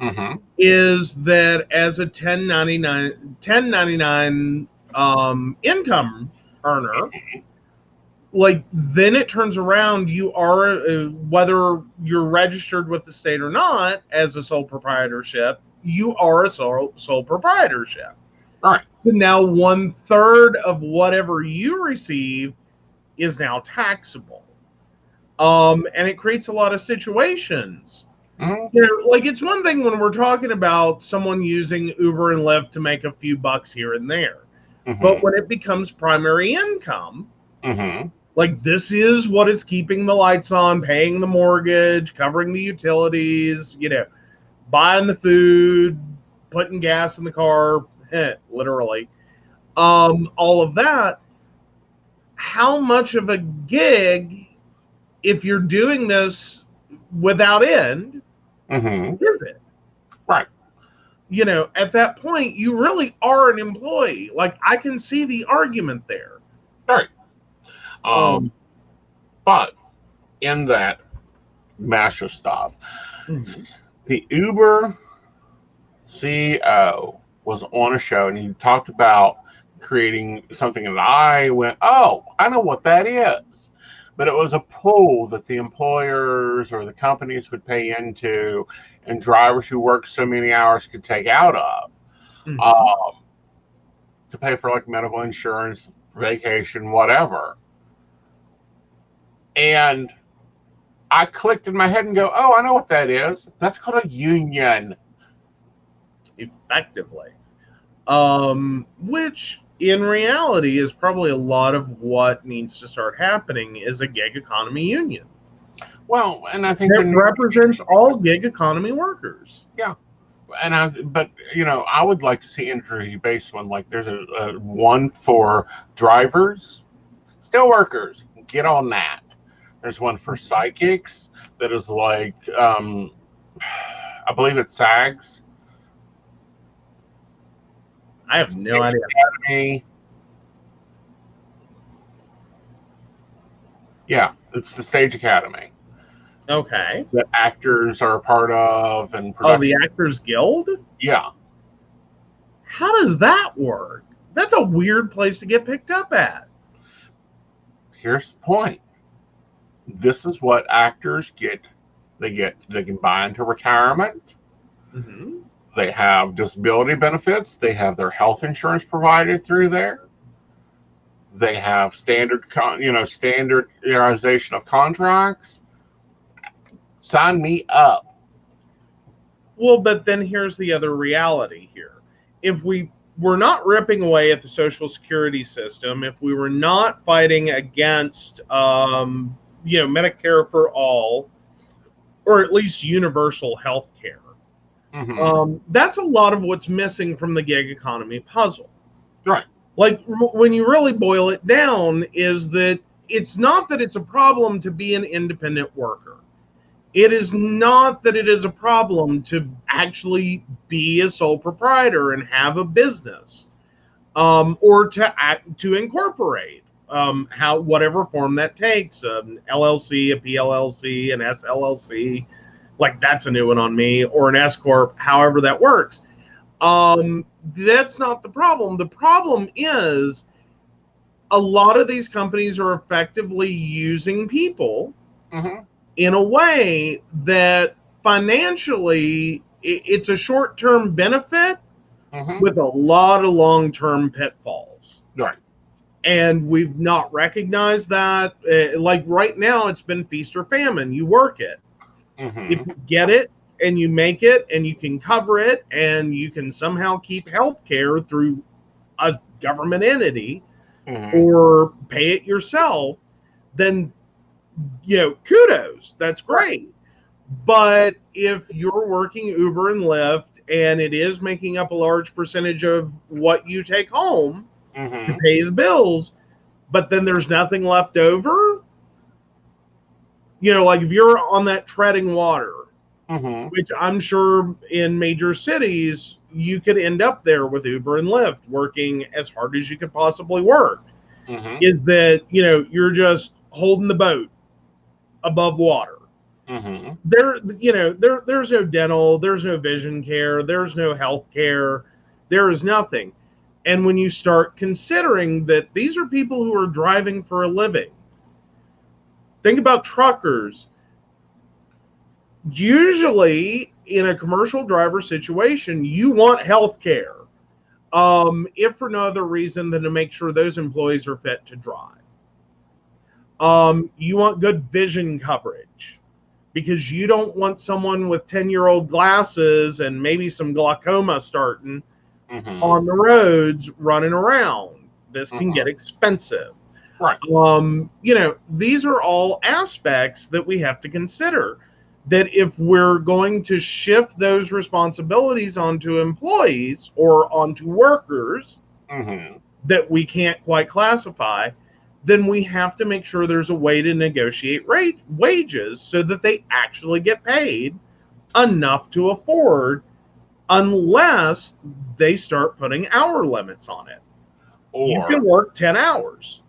B: Mm-hmm.
A: Is that as a 1099 income earner, like, then it turns around, you are, whether you're registered with the state or not, as a sole proprietorship, you are a sole proprietorship.
B: All right.
A: So now 1/3 of whatever you receive is now taxable. And it creates a lot of situations.
B: Mm-hmm.
A: Like, it's one thing when we're talking about someone using Uber and Lyft to make a few bucks here and there.
B: Mm-hmm.
A: But when it becomes primary income,
B: mm-hmm.
A: like, this is what is keeping the lights on, paying the mortgage, covering the utilities, buying the food, putting gas in the car, literally. All of that. How much of a gig, if you're doing this without end,
B: Mm-hmm.
A: is it?
B: Right.
A: At that point, you really are an employee. Like, I can see the argument there.
B: Right. But in that mash of stuff, the Uber CEO was on a show and he talked about creating something that I went, oh, I know what that is. But it was a pool that the employers or the companies would pay into, and drivers who work so many hours could take out of to pay for, like, medical insurance, vacation, whatever. And I clicked in my head and go, oh, I know what that is. That's called a union.
A: Effectively. Which in reality is probably a lot of what needs to start happening is a gig economy union.
B: Well, and I think
A: it represents all gig economy workers.
B: Yeah. But I would like to see industry-based one. Like, there's a one for drivers, steel workers. Get on that. There's one for psychics that is like, I believe it SAGs.
A: I have no idea.
B: Academy. Yeah, it's the Stage Academy.
A: Okay.
B: That actors are a part of, and production.
A: Oh, the Actors Guild?
B: Yeah.
A: How does that work? That's a weird place to get picked up at.
B: Here's the point. This is what actors get. They can buy into retirement.
A: Mm-hmm.
B: They have disability benefits. They have their health insurance provided through there. They have standardization of contracts. Sign me up.
A: Well, but then here's the other reality here. If we were not ripping away at the Social Security system, if we were not fighting against, Medicare for all, or at least universal health care, that's a lot of what's missing from the gig economy puzzle.
B: Right.
A: Like, when you really boil it down, is that it's not that it's a problem to be an independent worker. It is not that it is a problem to actually be a sole proprietor and have a business, or to incorporate, how whatever form that takes, LLC, a PLLC, an SLLC, like that's a new one on me, or an S corp, however that works. That's not the problem. The problem is a lot of these companies are effectively using people in a way that financially it's a short-term benefit with a lot of long-term pitfalls.
B: Right.
A: And we've not recognized that. Like right now, it's been feast or famine. You work it. If you get it and you make it and you can cover it and you can somehow keep health care through a government entity or pay it yourself, then, kudos. That's great. But if you're working Uber and Lyft and it is making up a large percentage of what you take home to pay the bills, but then there's nothing left over, like if you're on that treading water, which I'm sure in major cities, you could end up there with Uber and Lyft working as hard as you could possibly work, is that, you're just holding the boat above water. There's no dental, there's no vision care, there's no health care, there is nothing. And when you start considering that these are people who are driving for a living, think about truckers. Usually in a commercial driver situation, you want health care, if for no other reason than to make sure those employees are fit to drive. You want good vision coverage because you don't want someone with 10-year-old glasses and maybe some glaucoma starting on the roads running around. This can get expensive.
B: Right.
A: These are all aspects that we have to consider, that if we're going to shift those responsibilities onto employees or onto workers that we can't quite classify, then we have to make sure there's a way to negotiate wages so that they actually get paid enough to afford, unless they start putting hour limits on it. You can work 10 hours.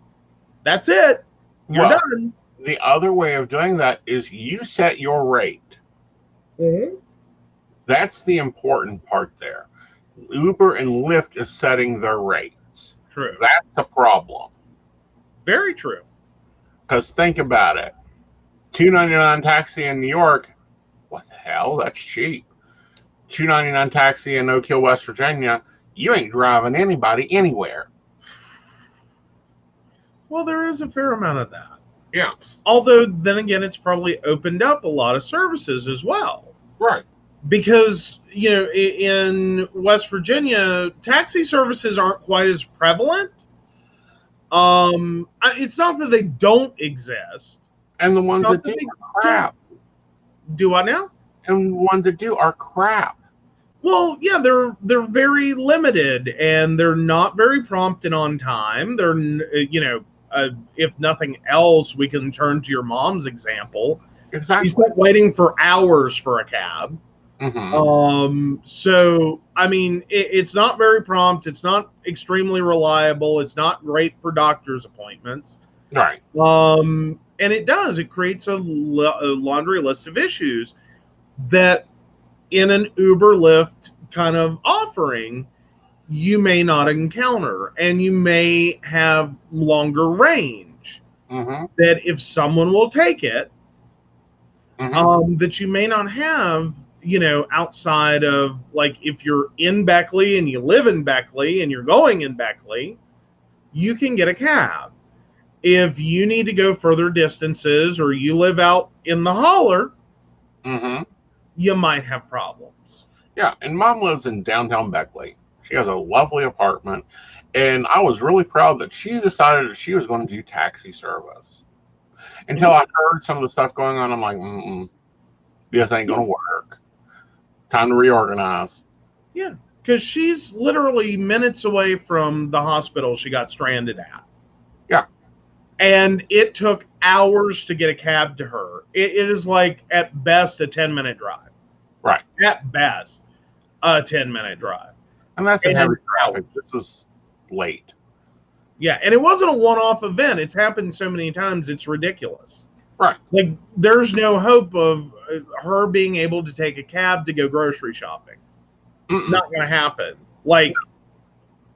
A: That's it. You're done.
B: The other way of doing that is you set your rate. That's the important part there. Uber and Lyft is setting their rates.
A: True.
B: That's a problem.
A: Very true.
B: Because think about it. $2.99 taxi in New York, what the hell? That's cheap. $2.99 taxi in Oak Hill, West Virginia, you ain't driving anybody anywhere.
A: Well, there is a fair amount of that.
B: Yeah.
A: Although, then again, it's probably opened up a lot of services as well.
B: Right.
A: Because, in West Virginia, taxi services aren't quite as prevalent. It's not that they don't exist.
B: And the ones that do are crap.
A: Do what now?
B: And the ones that do are crap.
A: Well, yeah, they're very limited and they're not very prompt and on time. They're, if nothing else, we can turn to your mom's example.
B: Exactly.
A: She's not waiting for hours for a cab. So, I mean, it's not very prompt. It's not extremely reliable. It's not great for doctor's appointments.
B: Right.
A: And it creates a laundry list of issues that in an Uber Lyft kind of offering, you may not encounter, and you may have longer range. That if someone will take it, that you may not have, outside of, like, if you're in Beckley and you live in Beckley and you're going in Beckley, you can get a cab. If you need to go further distances or you live out in the holler, you might have problems.
B: Yeah, and Mom lives in downtown Beckley. She has a lovely apartment, and I was really proud that she decided that she was going to do taxi service. Until I heard some of the stuff going on, I'm like, this ain't going to work. Time to reorganize.
A: Yeah, because she's literally minutes away from the hospital she got stranded at.
B: Yeah.
A: And it took hours to get a cab to her. It is like at best a 10-minute drive.
B: Right.
A: At best, a 10-minute drive.
B: And that's in
A: And
B: heavy traffic. This is late.
A: Yeah, and it wasn't a one-off event. It's happened so many times, it's ridiculous.
B: Right.
A: Like, there's no hope of her being able to take a cab to go grocery shopping. Not going to happen. Like,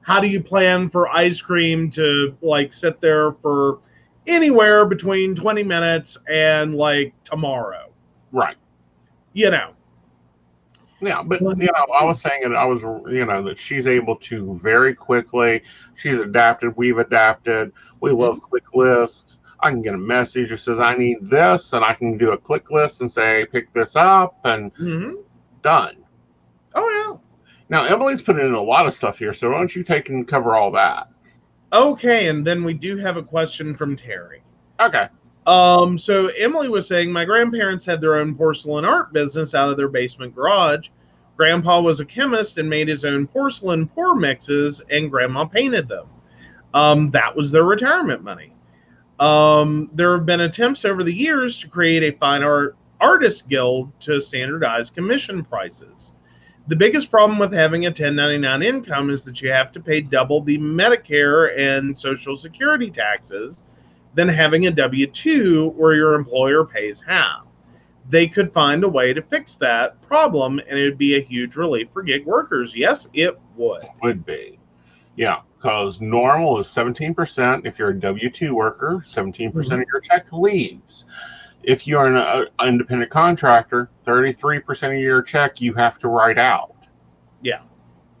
A: how do you plan for ice cream to, like, sit there for anywhere between 20 minutes and, like, tomorrow?
B: Right.
A: You know.
B: Yeah, but, I was saying it, that she's able to very quickly, she's adapted, we've adapted, we love click lists. I can get a message that says I need this, and I can do a click list and say, pick this up, and done.
A: Oh, yeah.
B: Now, Emily's put in a lot of stuff here, so why don't you take and cover all that?
A: Okay, and then we do have a question from Terry.
B: Okay.
A: So Emily was saying, my grandparents had their own porcelain art business out of their basement garage. Grandpa was a chemist and made his own porcelain pour mixes, and Grandma painted them. That was their retirement money. There have been attempts over the years to create a fine art artist guild to standardize commission prices. The biggest problem with having a 1099 income is that you have to pay double the Medicare and Social Security taxes than having a W-2 where your employer pays half. They could find a way to fix that problem, and it would be a huge relief for gig workers. Yes, it would.
B: It would be. Yeah, because normal is 17%. If you're a W-2 worker, 17% of your check leaves. If you're an independent contractor, 33% of your check you have to write out.
A: Yeah.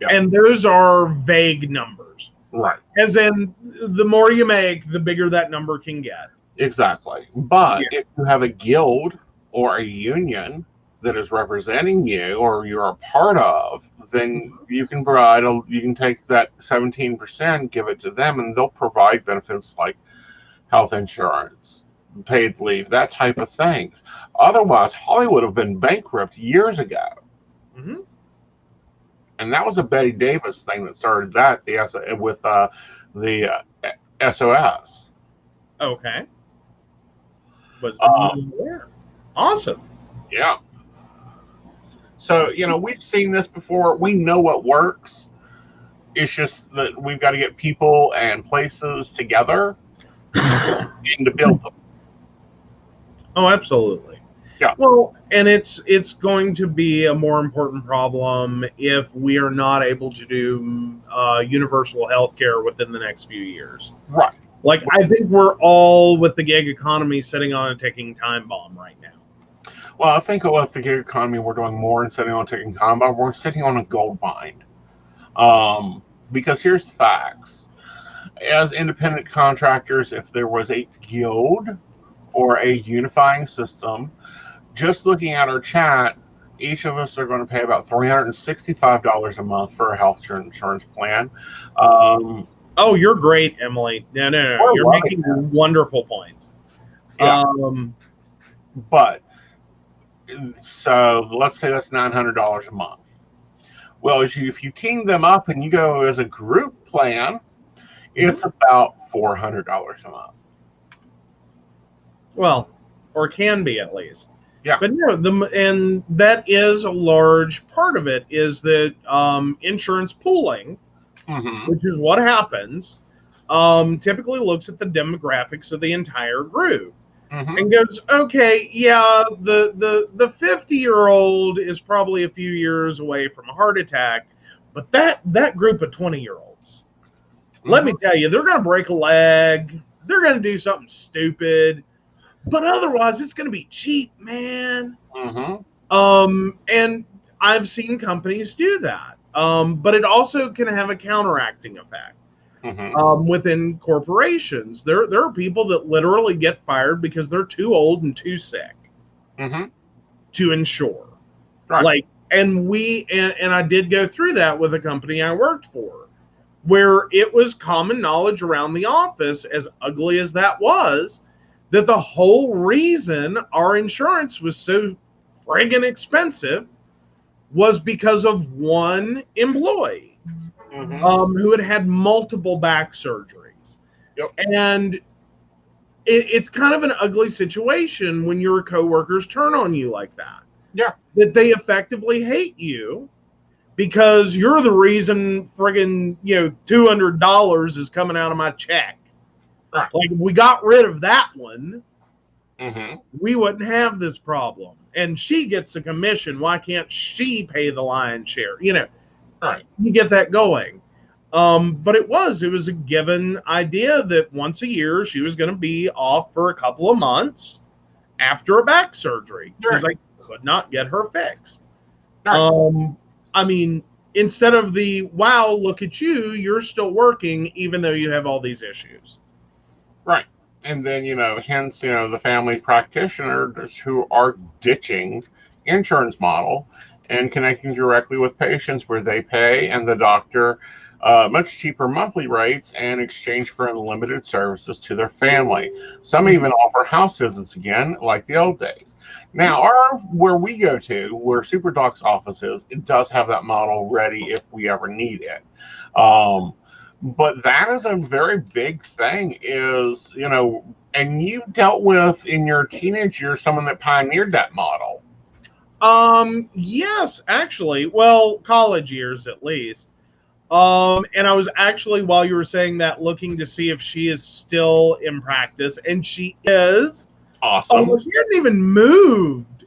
A: And those are vague numbers.
B: Right.
A: As in, the more you make, the bigger that number can get.
B: Exactly. But if you have a guild or a union that is representing you or you're a part of, then you can you can take that 17%, give it to them, and they'll provide benefits like health insurance, paid leave, that type of things. Otherwise, Hollywood have been bankrupt years ago. And that was a Betty Davis thing that started that with the SOS.
A: Okay. Awesome.
B: Yeah. So, we've seen this before. We know what works. It's just that we've got to get people and places together and to build them.
A: Oh, absolutely.
B: Yeah.
A: Well, and it's going to be a more important problem if we are not able to do universal health care within the next few years.
B: Right.
A: Like, I think we're all, with the gig economy, sitting on a ticking time bomb right now.
B: Well, I think with the gig economy, we're doing more than sitting on a ticking time bomb. We're sitting on a gold mine. Because here's the facts. As independent contractors, if there was a guild or a unifying system, just looking at our chat, each of us are going to pay about $365 a month for a health insurance plan.
A: Oh, you're great, Emily. No. You're making wonderful points.
B: Yeah. But, so let's say that's $900 a month. Well, if you team them up and you go as a group plan, it's about $400 a month.
A: Well, or can be at least.
B: Yeah.
A: But and that is a large part of it, is that insurance pooling, which is what happens, typically looks at the demographics of the entire group and goes, okay, yeah, the 50-year-old is probably a few years away from a heart attack, but that group of 20-year-olds, let me tell you, they're going to break a leg, they're going to do something stupid, but otherwise it's going to be cheap, man. And I've seen companies do that, but it also can have a counteracting effect. Within corporations, there are people that literally get fired because they're too old and too sick to insure.
B: Right.
A: Like, and I did go through that with a company I worked for, where it was common knowledge around the office, as ugly as that was, that the whole reason our insurance was so friggin' expensive was because of one employee who had multiple back surgeries.
B: Yep.
A: And it's kind of an ugly situation when your coworkers turn on you like that.
B: Yeah.
A: That they effectively hate you because you're the reason friggin', $200 is coming out of my check.
B: Right.
A: Like, if we got rid of that one,
B: Mm-hmm.
A: we wouldn't have this problem. And she gets a commission. Why can't she pay the lion's share?
B: Right.
A: You get that going. But it was a given idea that once a year she was going to be off for a couple of months after a back surgery because
B: Right.
A: I could not get her fixed.
B: Right.
A: I mean, instead of the, wow, look at you, you're still working even though you have all these issues.
B: Right. And then, hence, the family practitioners who are ditching insurance model and connecting directly with patients where they pay and the doctor much cheaper monthly rates in exchange for unlimited services to their family. Some even offer house visits again, like the old days. Now, where we go to, where SuperDoc's office is, it does have that model ready if we ever need it. But that is a very big thing is, and you dealt with in your teenage years someone that pioneered that model.
A: Yes, actually. Well, college years at least. And I was actually, while you were saying that, looking to see if she is still in practice, and she is.
B: Awesome.
A: Oh, she hadn't even moved.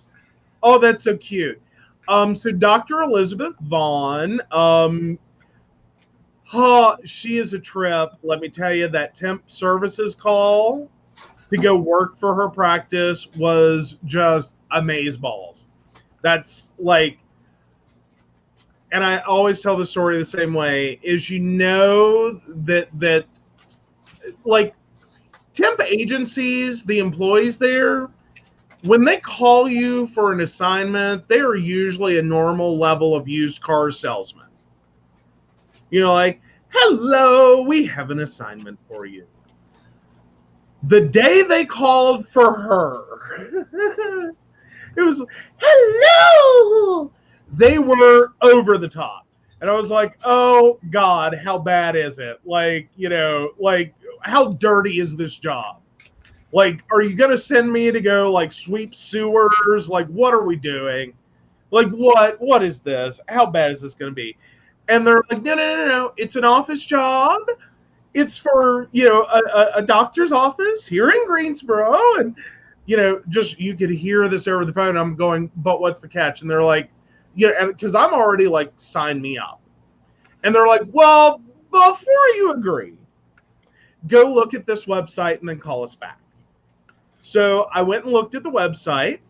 A: Oh, that's so cute. So Dr. Elizabeth Vaughn, she is a trip. Let me tell you, that temp services call to go work for her practice was just amazeballs. That's like, and I always tell the story the same way, is that like temp agencies, the employees there, when they call you for an assignment, they are usually a normal level of used car salesman. Like, hello, we have an assignment for you. The day they called for her, it was, hello! They were over the top. And I was like, oh, God, how bad is it? Like, how dirty is this job? Like, are you going to send me to go, like, sweep sewers? Like, what are we doing? Like, what is this? How bad is this going to be? And they're like, no. It's an office job. It's for, a doctor's office here in Greensboro. And, just you could hear this over the phone. I'm going, but what's the catch? And they're like, because I'm already like, sign me up. And they're like, well, before you agree, go look at this website and then call us back. So I went and looked at the website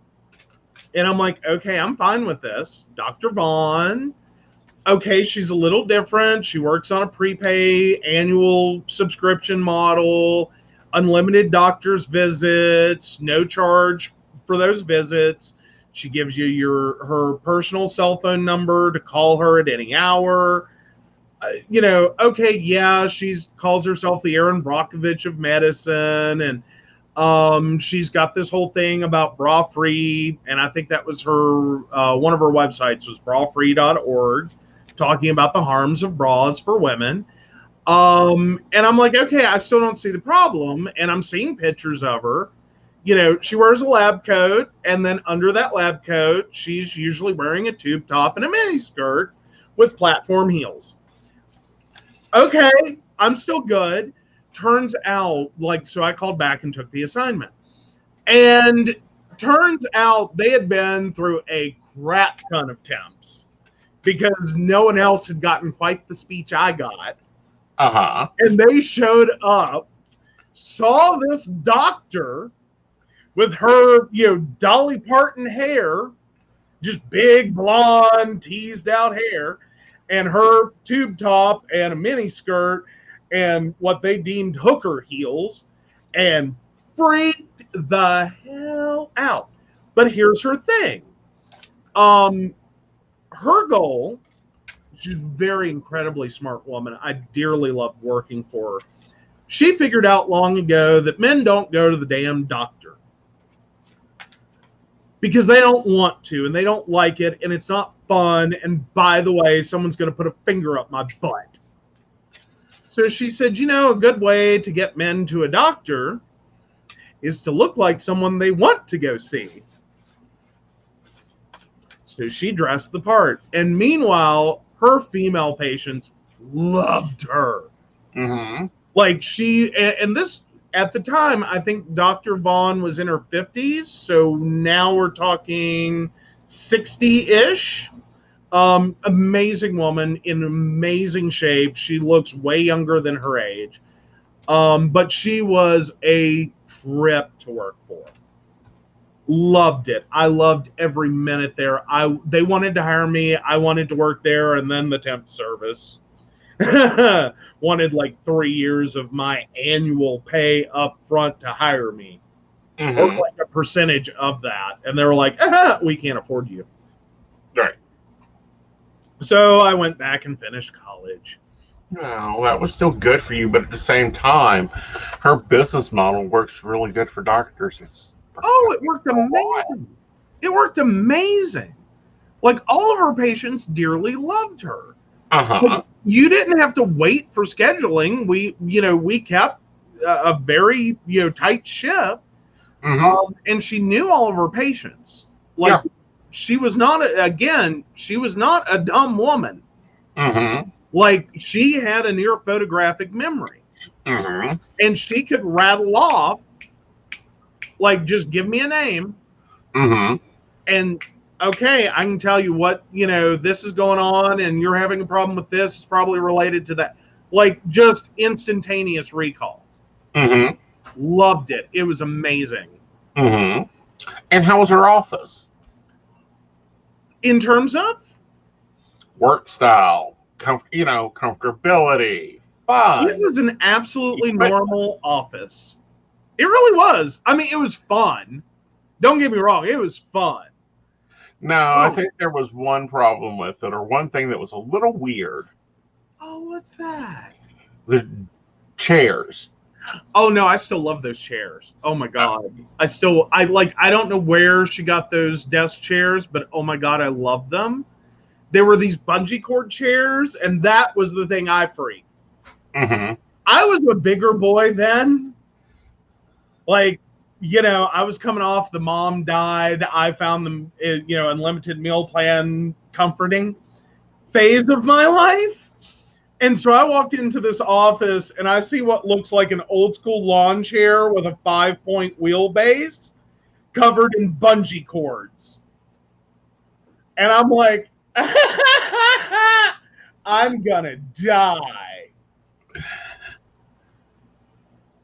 A: and I'm like, okay, I'm fine with this. Dr. Vaughn. Okay, she's a little different. She works on a prepay annual subscription model, unlimited doctor's visits, no charge for those visits. She gives you her personal cell phone number to call her at any hour. Okay, yeah, she calls herself the Aaron Brockovich of medicine, and she's got this whole thing about bra free, and I think that was her one of her websites was brafree.org, talking about the harms of bras for women. And I'm like, okay, I still don't see the problem, and I'm seeing pictures of her. She wears a lab coat, and then under that lab coat, she's usually wearing a tube top and a mini skirt with platform heels. Okay, I'm still good. Turns out, so I called back and took the assignment. And turns out they had been through a crap ton of temps because no one else had gotten quite the speech I got.
B: Uh-huh.
A: And they showed up, saw this doctor with her, Dolly Parton hair, just big, blonde, teased out hair, and her tube top and a mini skirt and what they deemed hooker heels, and freaked the hell out. But here's her thing. Her goal, she's a very incredibly smart woman. I dearly loved working for her. She figured out long ago that men don't go to the damn doctor because they don't want to and they don't like it and it's not fun. And by the way, someone's going to put a finger up my butt. So she said, a good way to get men to a doctor is to look like someone they want to go see. So she dressed the part. And meanwhile, her female patients loved her.
B: Mm-hmm.
A: Like and this, at the time, I think Dr. Vaughn was in her 50s. So now we're talking 60-ish. Amazing woman in amazing shape. She looks way younger than her age. But she was a trip to work for. Loved it. I loved every minute there. They wanted to hire me. I wanted to work there, and then the temp service wanted like 3 years of my annual pay up front to hire me, or like a percentage of that. And they were like, we can't afford you.
B: Right.
A: So I went back and finished college.
B: No, that was still good for you, but at the same time, her business model works really good for doctors.
A: It worked amazing. It worked amazing. Like, all of her patients dearly loved her. Like, you didn't have to wait for scheduling. We kept a very tight ship, and she knew all of her patients. Like, she was not a dumb woman. Like, she had a near photographic memory, and she could rattle off, like, just give me a name, and okay, I can tell you what, this is going on, and you're having a problem with this. It's probably related to that. Like, just instantaneous recall. Loved it. It was amazing.
B: And how was her office?
A: In terms of?
B: Work style, comfortability, fun.
A: It was an absolutely normal office. It really was. I mean, it was fun. Don't get me wrong. It was fun.
B: No, I think there was one problem with it, or one thing that was a little weird.
A: Oh, what's that?
B: The chairs.
A: Oh no, I still love those chairs. Oh my god. I don't know where she got those desk chairs, but oh my god, I love them. There were these bungee cord chairs, and that was the thing I freaked. I was a bigger boy then. Like, I was coming off the mom died, I found them, unlimited meal plan comforting phase of my life. And so I walked into this office, and I see what looks like an old school lawn chair with a 5-point wheelbase covered in bungee cords. And I'm like, I'm gonna die.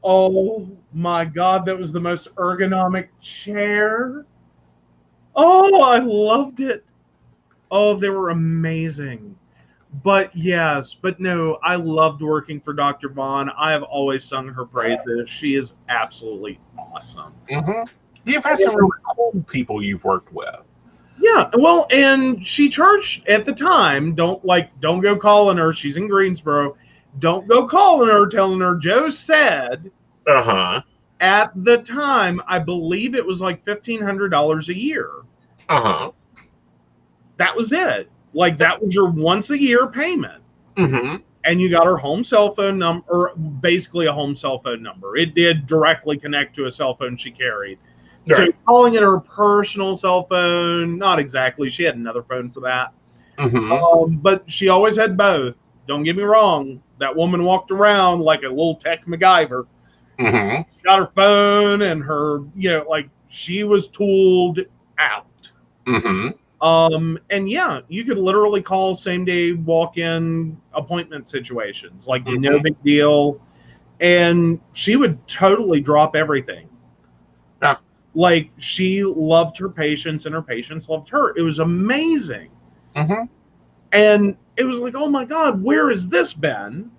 A: Oh my god, that was the most ergonomic chair. Oh, I loved it. Oh, they were amazing. But no, I loved working for Dr. Vaughn. I have always sung her praises. She is absolutely awesome.
B: You've had some really cool people you've worked with.
A: Yeah, well, and she charged at the time. Don't go calling her. She's in Greensboro. Don't go calling her, telling her Joe said. At the time, I believe it was like $1,500 a year. That was it. Like, that was your once a year payment. And you got her home cell phone number, or basically a home cell phone number. It did directly connect to a cell phone she carried. Right. So calling it her personal cell phone, not exactly. She had another phone for that. But she always had both. Don't get me wrong. That woman walked around like a little tech MacGyver. She got her phone and her, she was tooled out. And yeah, you could literally call same day walk-in appointment situations, like no big deal. And she would totally drop everything. Like, she loved her patients and her patients loved her. It was amazing. And it was like, oh my God, where has this been?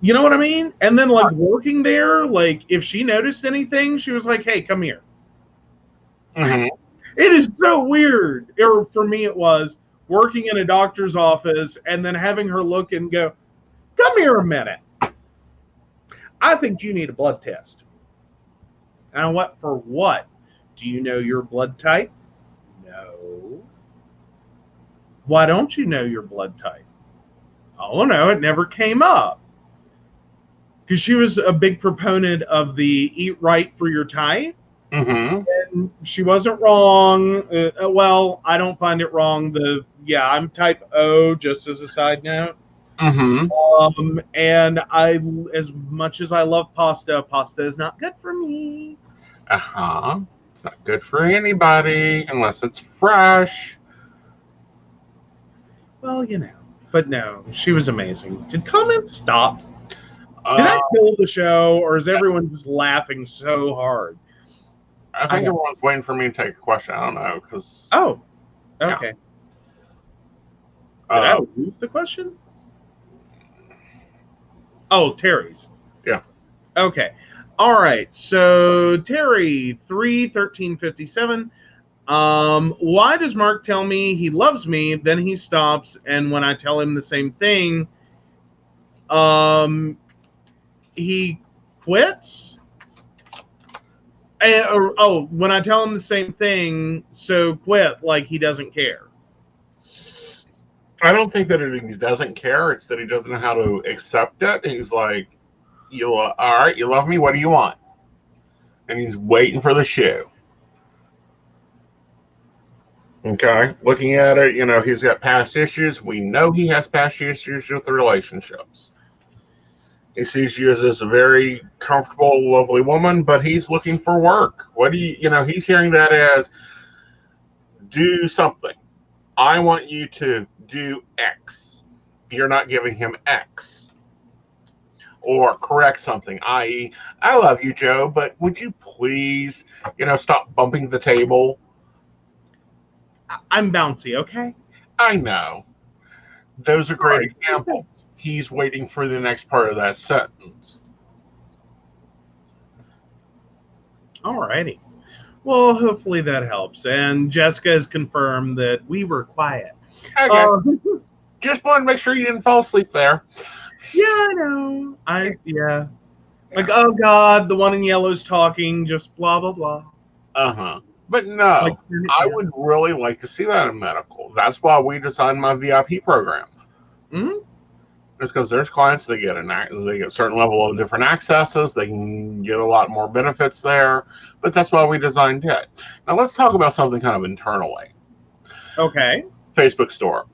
A: You know what I mean? And then, like, working there, like, if she noticed anything, she was like, hey, come here. It is so weird. Or for me, it was working in a doctor's office and then having her look and go, come here a minute. I think you need a blood test. And what for what? Do you know your blood type? No. Why don't you know your blood type? Oh no, it never came up. because she was a big proponent of the eat right for your type.
B: Mm-hmm.
A: And she wasn't wrong. Well, I don't find it wrong. I'm type O, just as a side note.
B: Mm-hmm.
A: And as much as I love pasta, pasta is not good for me.
B: Uh-huh. It's not good for anybody unless it's fresh.
A: Well, but no, she was amazing. Did comments stop? Did I
B: Uh,
A: kill the show, or is everyone just laughing so hard?
B: I think everyone's waiting for me to take a question. I don't know, because...
A: Oh, okay. Did I lose the question? Oh, Terry's.
B: Yeah.
A: Okay. All right. So Terry 31357. Why does Mark tell me he loves me, then he stops, and when I tell him the same thing, he quits? When I tell him the same thing, so quit, like he doesn't care.
B: I don't think that he doesn't care. It's that he doesn't know how to accept it. He's like, all right, you love me. What do you want? And he's waiting for the shoe. Okay. Looking at it, he's got past issues. We know he has past issues with the relationships. He sees you as this very comfortable, lovely woman, but he's looking for work. What do he's hearing that as, do something. I want you to do X. You're not giving him X. Or correct something, i.e., I love you, Joe, but would you please, stop bumping the table?
A: I'm bouncy, okay?
B: I know. Those are great examples. He's waiting for the next part of that sentence.
A: Alrighty. Well, hopefully that helps. And Jessica has confirmed that we were quiet.
B: Okay. Just wanted to make sure you didn't fall asleep there.
A: Yeah, I know. Yeah. Like, oh God, the one in yellow's talking, just blah, blah, blah.
B: Uh-huh. But no, I would really like to see that in medical. That's why we designed my VIP program.
A: Mm-hmm.
B: It's because there's clients that get a certain level of different accesses. They can get a lot more benefits there. But that's why we designed it. Now let's talk about something kind of internally.
A: Okay.
B: Facebook store.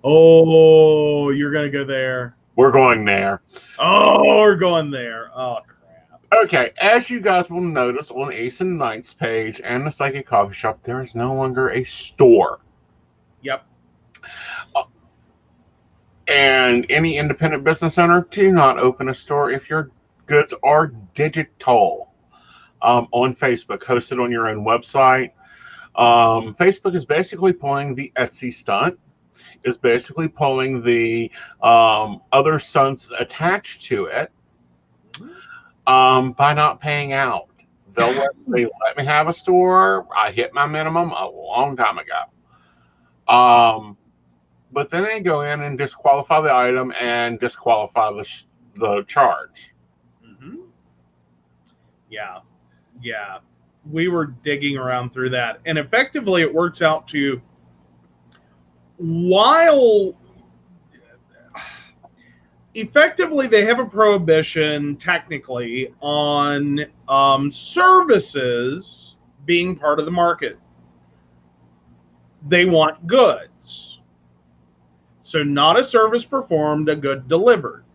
A: Oh, you're going to go there.
B: We're going there.
A: Oh, we're going there. Oh, crap.
B: Okay, as you guys will notice on Aeson Knight's page and the Psychic Coffee Shop, there is no longer a store.
A: Yep.
B: And any independent business owner, do not open a store if your goods are digital on Facebook, hosted on your own website. Facebook is basically pulling the Etsy stunt, is basically pulling the other stunts attached to it by not paying out. They let me have a store. I hit my minimum a long time ago. But then they go in and disqualify the item and disqualify the charge.
A: Mm-hmm. Yeah. We were digging around through that. And effectively, it works out to, while effectively they have a prohibition technically on services being part of the market. They want goods. So not a service performed, a good delivered.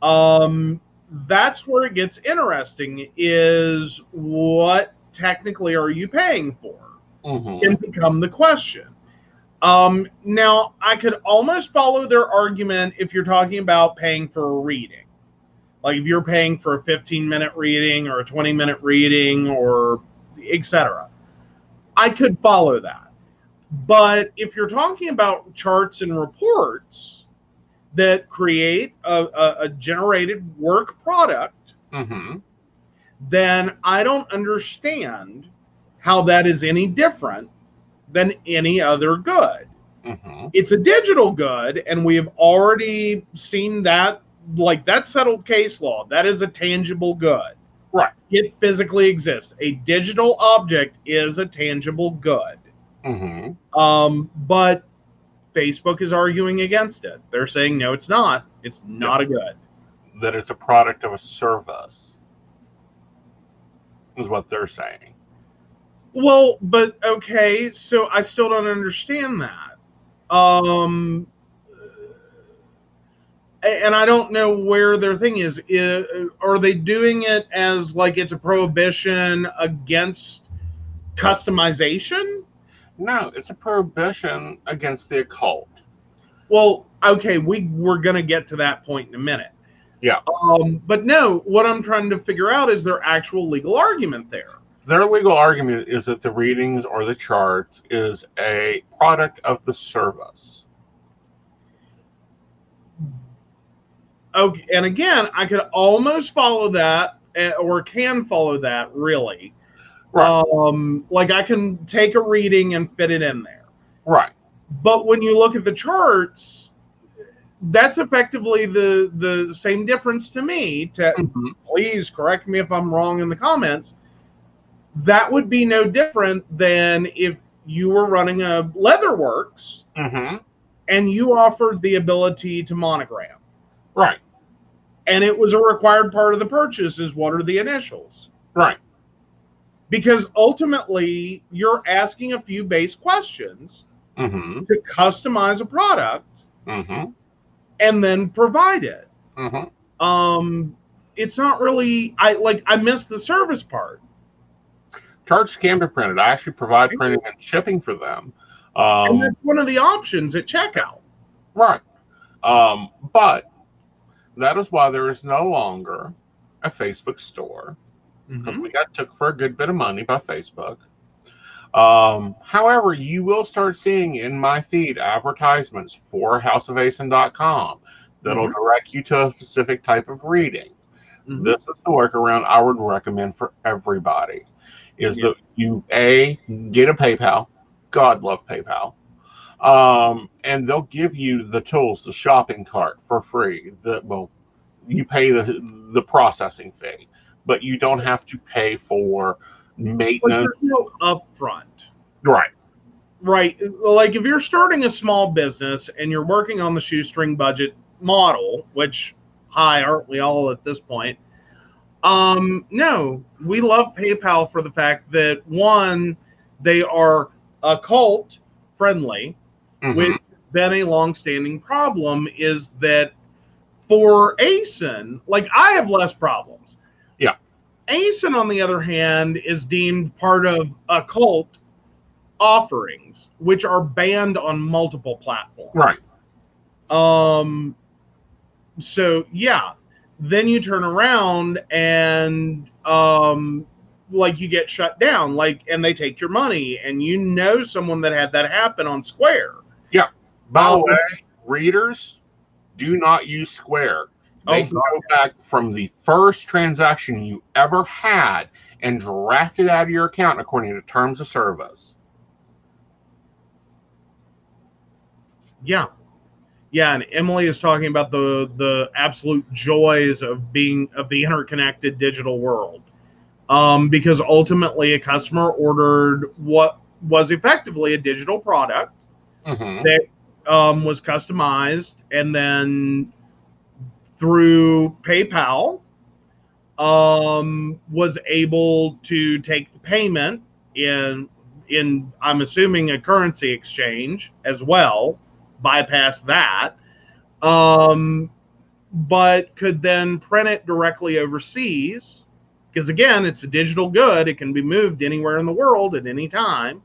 A: That's where it gets interesting, is what technically are you paying for?
B: Mm-hmm.
A: Can become the question. Now, I could almost follow their argument if you're talking about paying for a reading. Like if you're paying for a 15-minute reading or a 20-minute reading or etc. I could follow that. But if you're talking about charts and reports that create a generated work product,
B: mm-hmm.
A: then I don't understand how that is any different than any other good.
B: Mm-hmm.
A: It's a digital good, and we have already seen that, like, that's settled case law. That is a tangible good.
B: Right.
A: It physically exists. A digital object is a tangible good.
B: Mm-hmm.
A: But Facebook is arguing against it. They're saying, no, it's not. It's not a good.
B: that it's a product of a service, is what they're saying.
A: Well, but okay, so I still don't understand that. Um, and I don't know where their thing is. Are they doing it as like it's a prohibition against customization?
B: No, it's a prohibition against the occult.
A: Well, okay, we're going to get to that point in a minute.
B: Yeah.
A: But no, what I'm trying to figure out is their actual legal argument there.
B: Their legal argument is that the readings or the charts is a product of the service.
A: Okay, and again, I could almost follow that, or can follow that, really.
B: Right.
A: Like I can take a reading and fit it in there.
B: Right.
A: But when you look at the charts, that's effectively the same difference to me. Please correct me if I'm wrong in the comments. That would be no different than if you were running a Leatherworks and you offered the ability to monogram.
B: Right.
A: And it was a required part of the purchase is what are the initials.
B: Right.
A: Because ultimately, you're asking a few base questions to customize a product and then provide it. It's not really, I missed the service part.
B: Charts can be printed. I actually provide printing and shipping for them.
A: And that's one of the options at checkout.
B: Right. But that is why there is no longer a Facebook store, because we got took for a good bit of money by Facebook. However, you will start seeing in my feed advertisements for houseofaeson.com that'll direct you to a specific type of reading. This is the workaround I would recommend for everybody, is that you, get a PayPal. God love PayPal. And they'll give you the tools, the shopping cart for free. You pay the processing fee, but you don't have to pay for maintenance.
A: But there's no upfront.
B: Right.
A: Right. Like if you're starting a small business and you're working on the shoestring budget model, which, aren't we all at this point? No, we love PayPal for the fact that, one, they are occult friendly, which has been a long-standing problem, is that for Aeson, like I have less problems.
B: Yeah.
A: Aeson, on the other hand, is deemed part of occult offerings, which are banned on multiple platforms.
B: Right.
A: So yeah, then you turn around and like you get shut down, and they take your money, and you know someone that had that happen on Square.
B: Yeah. By the way, readers, do not use Square. They can go back from the first transaction you ever had and draft it out of your account according to terms of service.
A: Yeah. Yeah, and Emily is talking about the absolute joys of the interconnected digital world. Because ultimately a customer ordered what was effectively a digital product that was customized, and then through PayPal was able to take the payment in I'm assuming a currency exchange as well, bypass that, but could then print it directly overseas, because again, it's a digital good. It can be moved anywhere in the world at any time,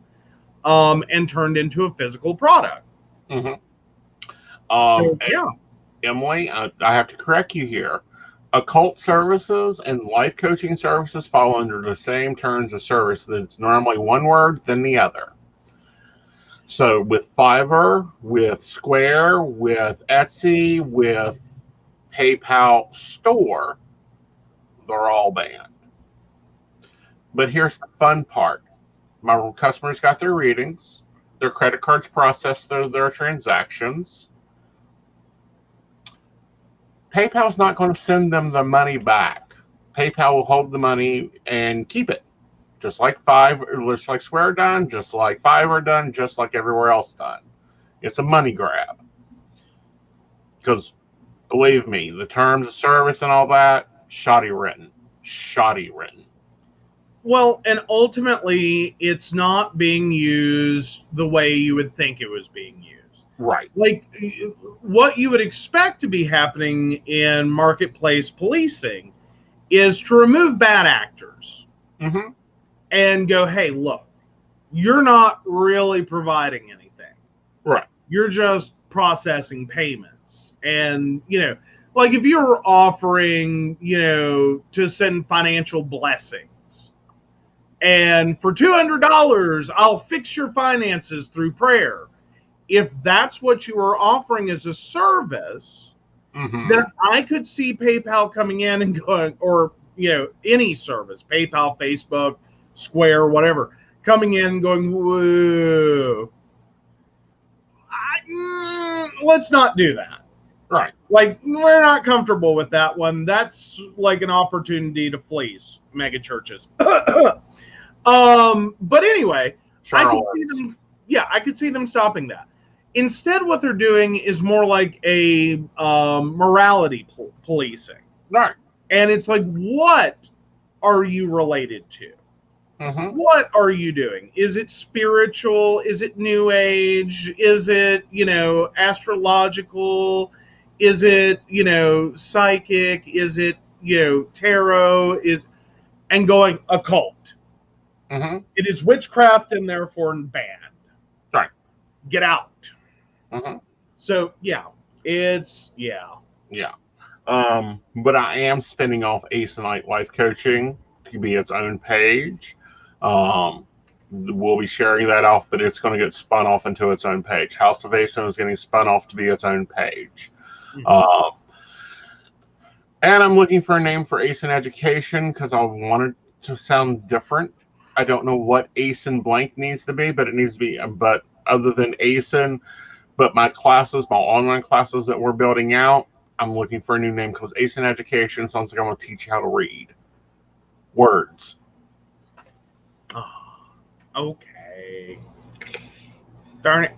A: and turned into a physical product.
B: So, yeah. Emily, I have to correct you here. Occult services and life coaching services fall under the same terms of service. It's normally one word, then the other. So with Fiverr, with Square, with Etsy, with PayPal Store, they're all banned. But here's the fun part. My customers got their readings. Their credit cards process their transactions. PayPal's not going to send them the money back. PayPal will hold the money and keep it. Just like Square done, just like Fiverr done, just like everywhere else done. It's a money grab. Because Believe me, the terms of service and all that, shoddy written. Shoddy written.
A: Well, and ultimately, it's not being used the way you would think it was being used.
B: Right.
A: Like what you would expect to be happening in marketplace policing is to remove bad actors
B: Mm-hmm.
A: and go, hey, look, you're not really providing anything.
B: Right.
A: You're just processing payments. And, like if you're offering, to send financial blessings, and for $200, I'll fix your finances through prayer. If that's what you are offering as a service,
B: Mm-hmm.
A: then I could see PayPal coming in and going, or, any service, PayPal, Facebook, Square, whatever, coming in and going, whoa, let's not do that.
B: Right.
A: Like, we're not comfortable with that one. That's like an opportunity to fleece mega churches. But anyway, I could see them. Yeah, I could see them stopping that. Instead, what they're doing is more like a morality policing,
B: Right.
A: and it's like, what are you related to?
B: Mm-hmm.
A: What are you doing? Is it spiritual? Is it new age? Is it, astrological? Is it, psychic? Is it, tarot? And going occult?
B: Mm-hmm.
A: It is witchcraft and therefore banned.
B: Right.
A: Get out.
B: Mm-hmm.
A: So yeah, yeah.
B: But I am spinning off Aeson Knight Life Coaching to be its own page. We'll be sharing that off, but it's going to get spun off into its own page. House of Aeson is getting spun off to be its own page. Mm-hmm. And I'm looking for a name for Aeson Education because I want it to sound different. I don't know what Aeson blank needs to be, but it needs to be. But other than Aeson, but my classes, my online classes that we're building out, I'm looking for a new name because Aeson Education sounds like I'm going to teach you how to read words.
A: Oh, okay. Darn it.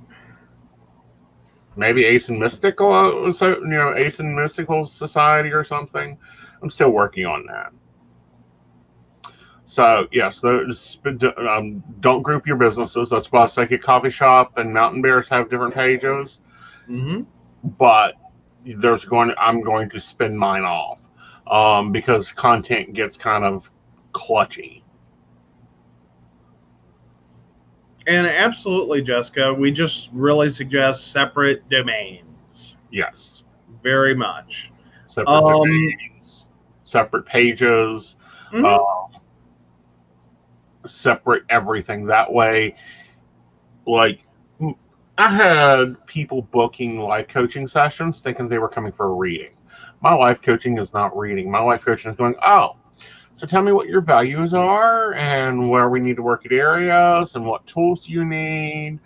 B: Maybe Aeson Mystical, Aeson Mystical Society or something. I'm still working on that. So, yes, don't group your businesses. That's why Psychic Coffee Shop and Mountain Bears have different pages.
A: Mm-hmm.
B: But I'm going to spin mine off because content gets kind of clutchy.
A: And absolutely, Jessica, we just really suggest separate domains.
B: Yes.
A: Very much.
B: Separate domains, separate pages,
A: mm-hmm.
B: separate everything. That way, like, I had people booking life coaching sessions thinking they were coming for a reading. My life coaching is not reading. My life coaching is going, oh, so tell me what your values are and where we need to work at areas and what tools do you need.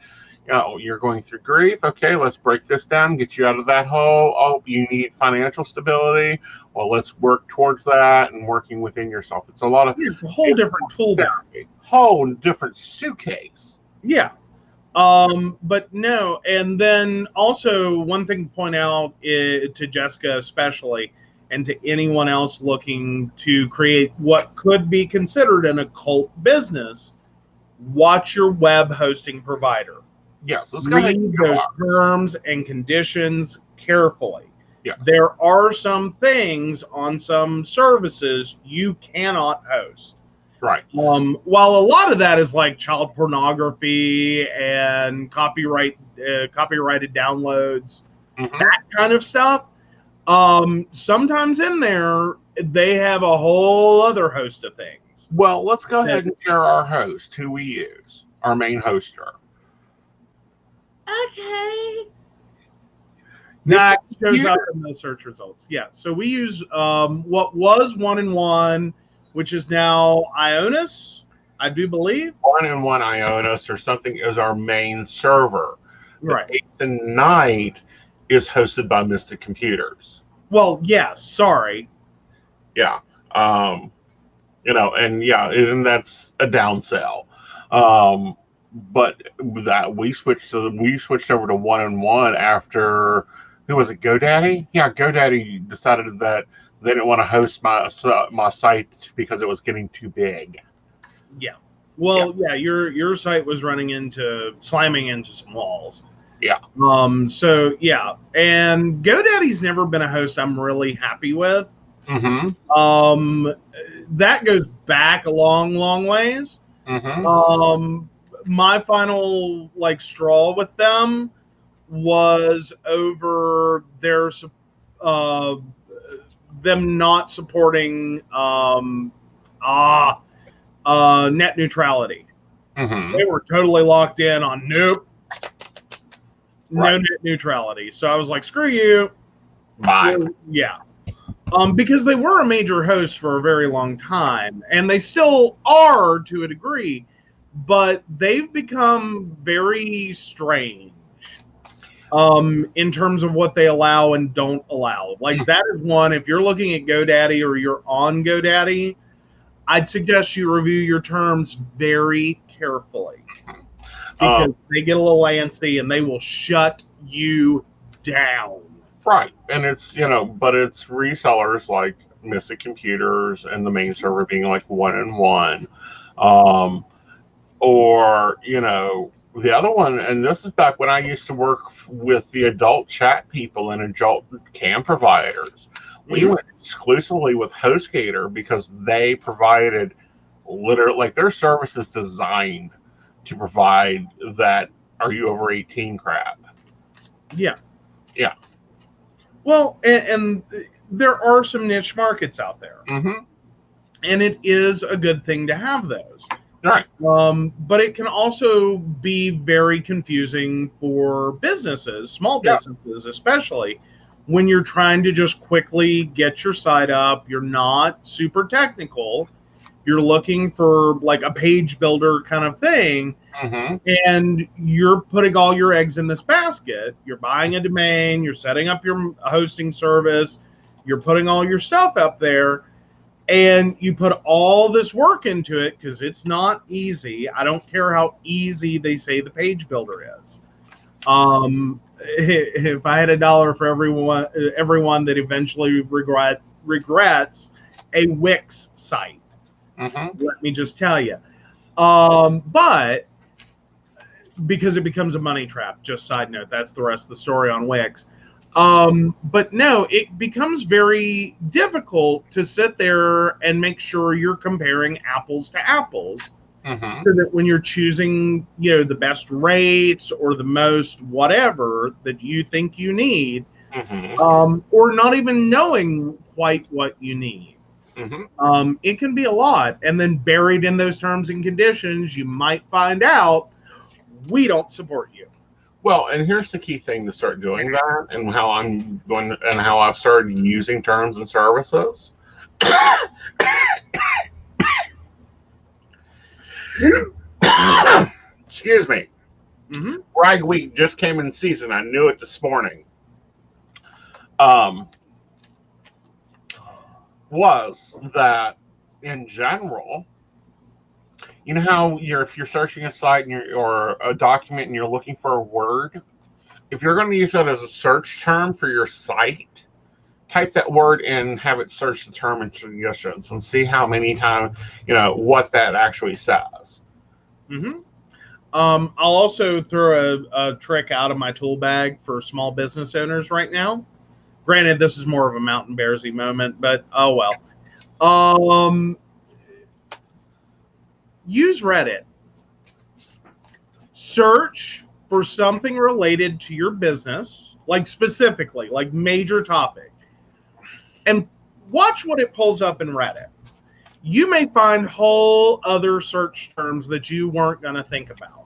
B: You're going through grief. Okay, let's break this down, get you out of that hole. Oh, you need financial stability. Well, let's work towards that and working within yourself. It's a lot of
A: it's a whole different tool
B: therapy, whole different suitcase.
A: Yeah. But no, and then also one thing to point out to Jessica especially, and to anyone else looking to create what could be considered an occult business, watch your web hosting provider.
B: Yes, let's
A: go ahead. Read those terms and conditions carefully.
B: Yes.
A: There are some things on some services you cannot host.
B: Right.
A: While a lot of that is like child pornography and copyrighted downloads,
B: mm-hmm.
A: that kind of stuff, sometimes in there they have a whole other host of things.
B: Well, let's go ahead and share our host, who we use, our main hoster.
A: Okay. That shows up in the search results. Yeah. So we use what was 1-in-1, which is now Ionis, I do believe.
B: 1-in-1 Ionis or something is our main server.
A: Right.
B: Aeson Knight is hosted by Mystic Computers.
A: Well, yes. Sorry.
B: Yeah. And that's a downsell. But that we switched over to 1-in-1 after Who was it? GoDaddy? Yeah, GoDaddy decided that they didn't want to host my site because it was getting too big.
A: Yeah.
B: Yeah.
A: Well, yeah, your site was slamming into some walls.
B: Yeah.
A: So yeah, and GoDaddy's never been a host I'm really happy with.
B: Mm-hmm.
A: That goes back a long ways.
B: Mm-hmm.
A: My final straw with them was over uh, them not supporting net neutrality.
B: Mm-hmm.
A: They were totally locked in on nope, no
B: Right.
A: net neutrality. So I was like, screw you.
B: Bye.
A: Yeah. Because they were a major host for a very long time, and they still are to a degree, but they've become very strange in terms of what they allow and don't allow. Like that is one, if you're looking at GoDaddy or you're on GoDaddy, I'd suggest you review your terms very carefully
B: Um,
A: because they get a little antsy and they will shut you down.
B: right. And it's, but it's resellers like Mystic Computers and the main server being like 1-in-1. Um, or, the other one, and this is back when I used to work with the adult chat people and adult cam providers. We went exclusively with HostGator because they provided literally, like, their service is designed to provide that are you over 18 crap.
A: Yeah.
B: Yeah.
A: Well, and there are some niche markets out there.
B: Mm-hmm.
A: And it is a good thing to have those.
B: Right.
A: But it can also be very confusing for businesses, small businesses especially, when you're trying to just quickly get your site up. You're not super technical. You're looking for like a page builder kind of thing.
B: Mm-hmm.
A: And you're putting all your eggs in this basket. You're buying a domain, you're setting up your hosting service, you're putting all your stuff up there, and you put all this work into it because it's not easy. I don't care how easy they say the page builder is. If I had $1 for everyone that eventually regrets a Wix site, let me just tell you. But because it becomes a money trap, just side note, that's the rest of the story on Wix. But no, it becomes very difficult to sit there and make sure you're comparing apples to apples. So that when you're choosing, the best rates or the most whatever that you think you need, or not even knowing quite what you need, it can be a lot. And then buried in those terms and conditions, you might find out we don't support you.
B: Well, and here's the key thing to start doing that, and how how I've started using terms and services. Excuse me. Brag week just came in season. I knew it this morning. Was that in general? You know how if you're searching a site or a document and you're looking for a word, if you're going to use that as a search term for your site, type that word in, have it search the term in suggestions, and see how many times, what that actually says.
A: I'll also throw a trick out of my tool bag for small business owners right now. Granted, this is more of a Mountain Bearsy moment, but oh well. Use Reddit. Search for something related to your business, like specifically, like major topic, and watch what it pulls up in Reddit. You may find whole other search terms that you weren't going to think about.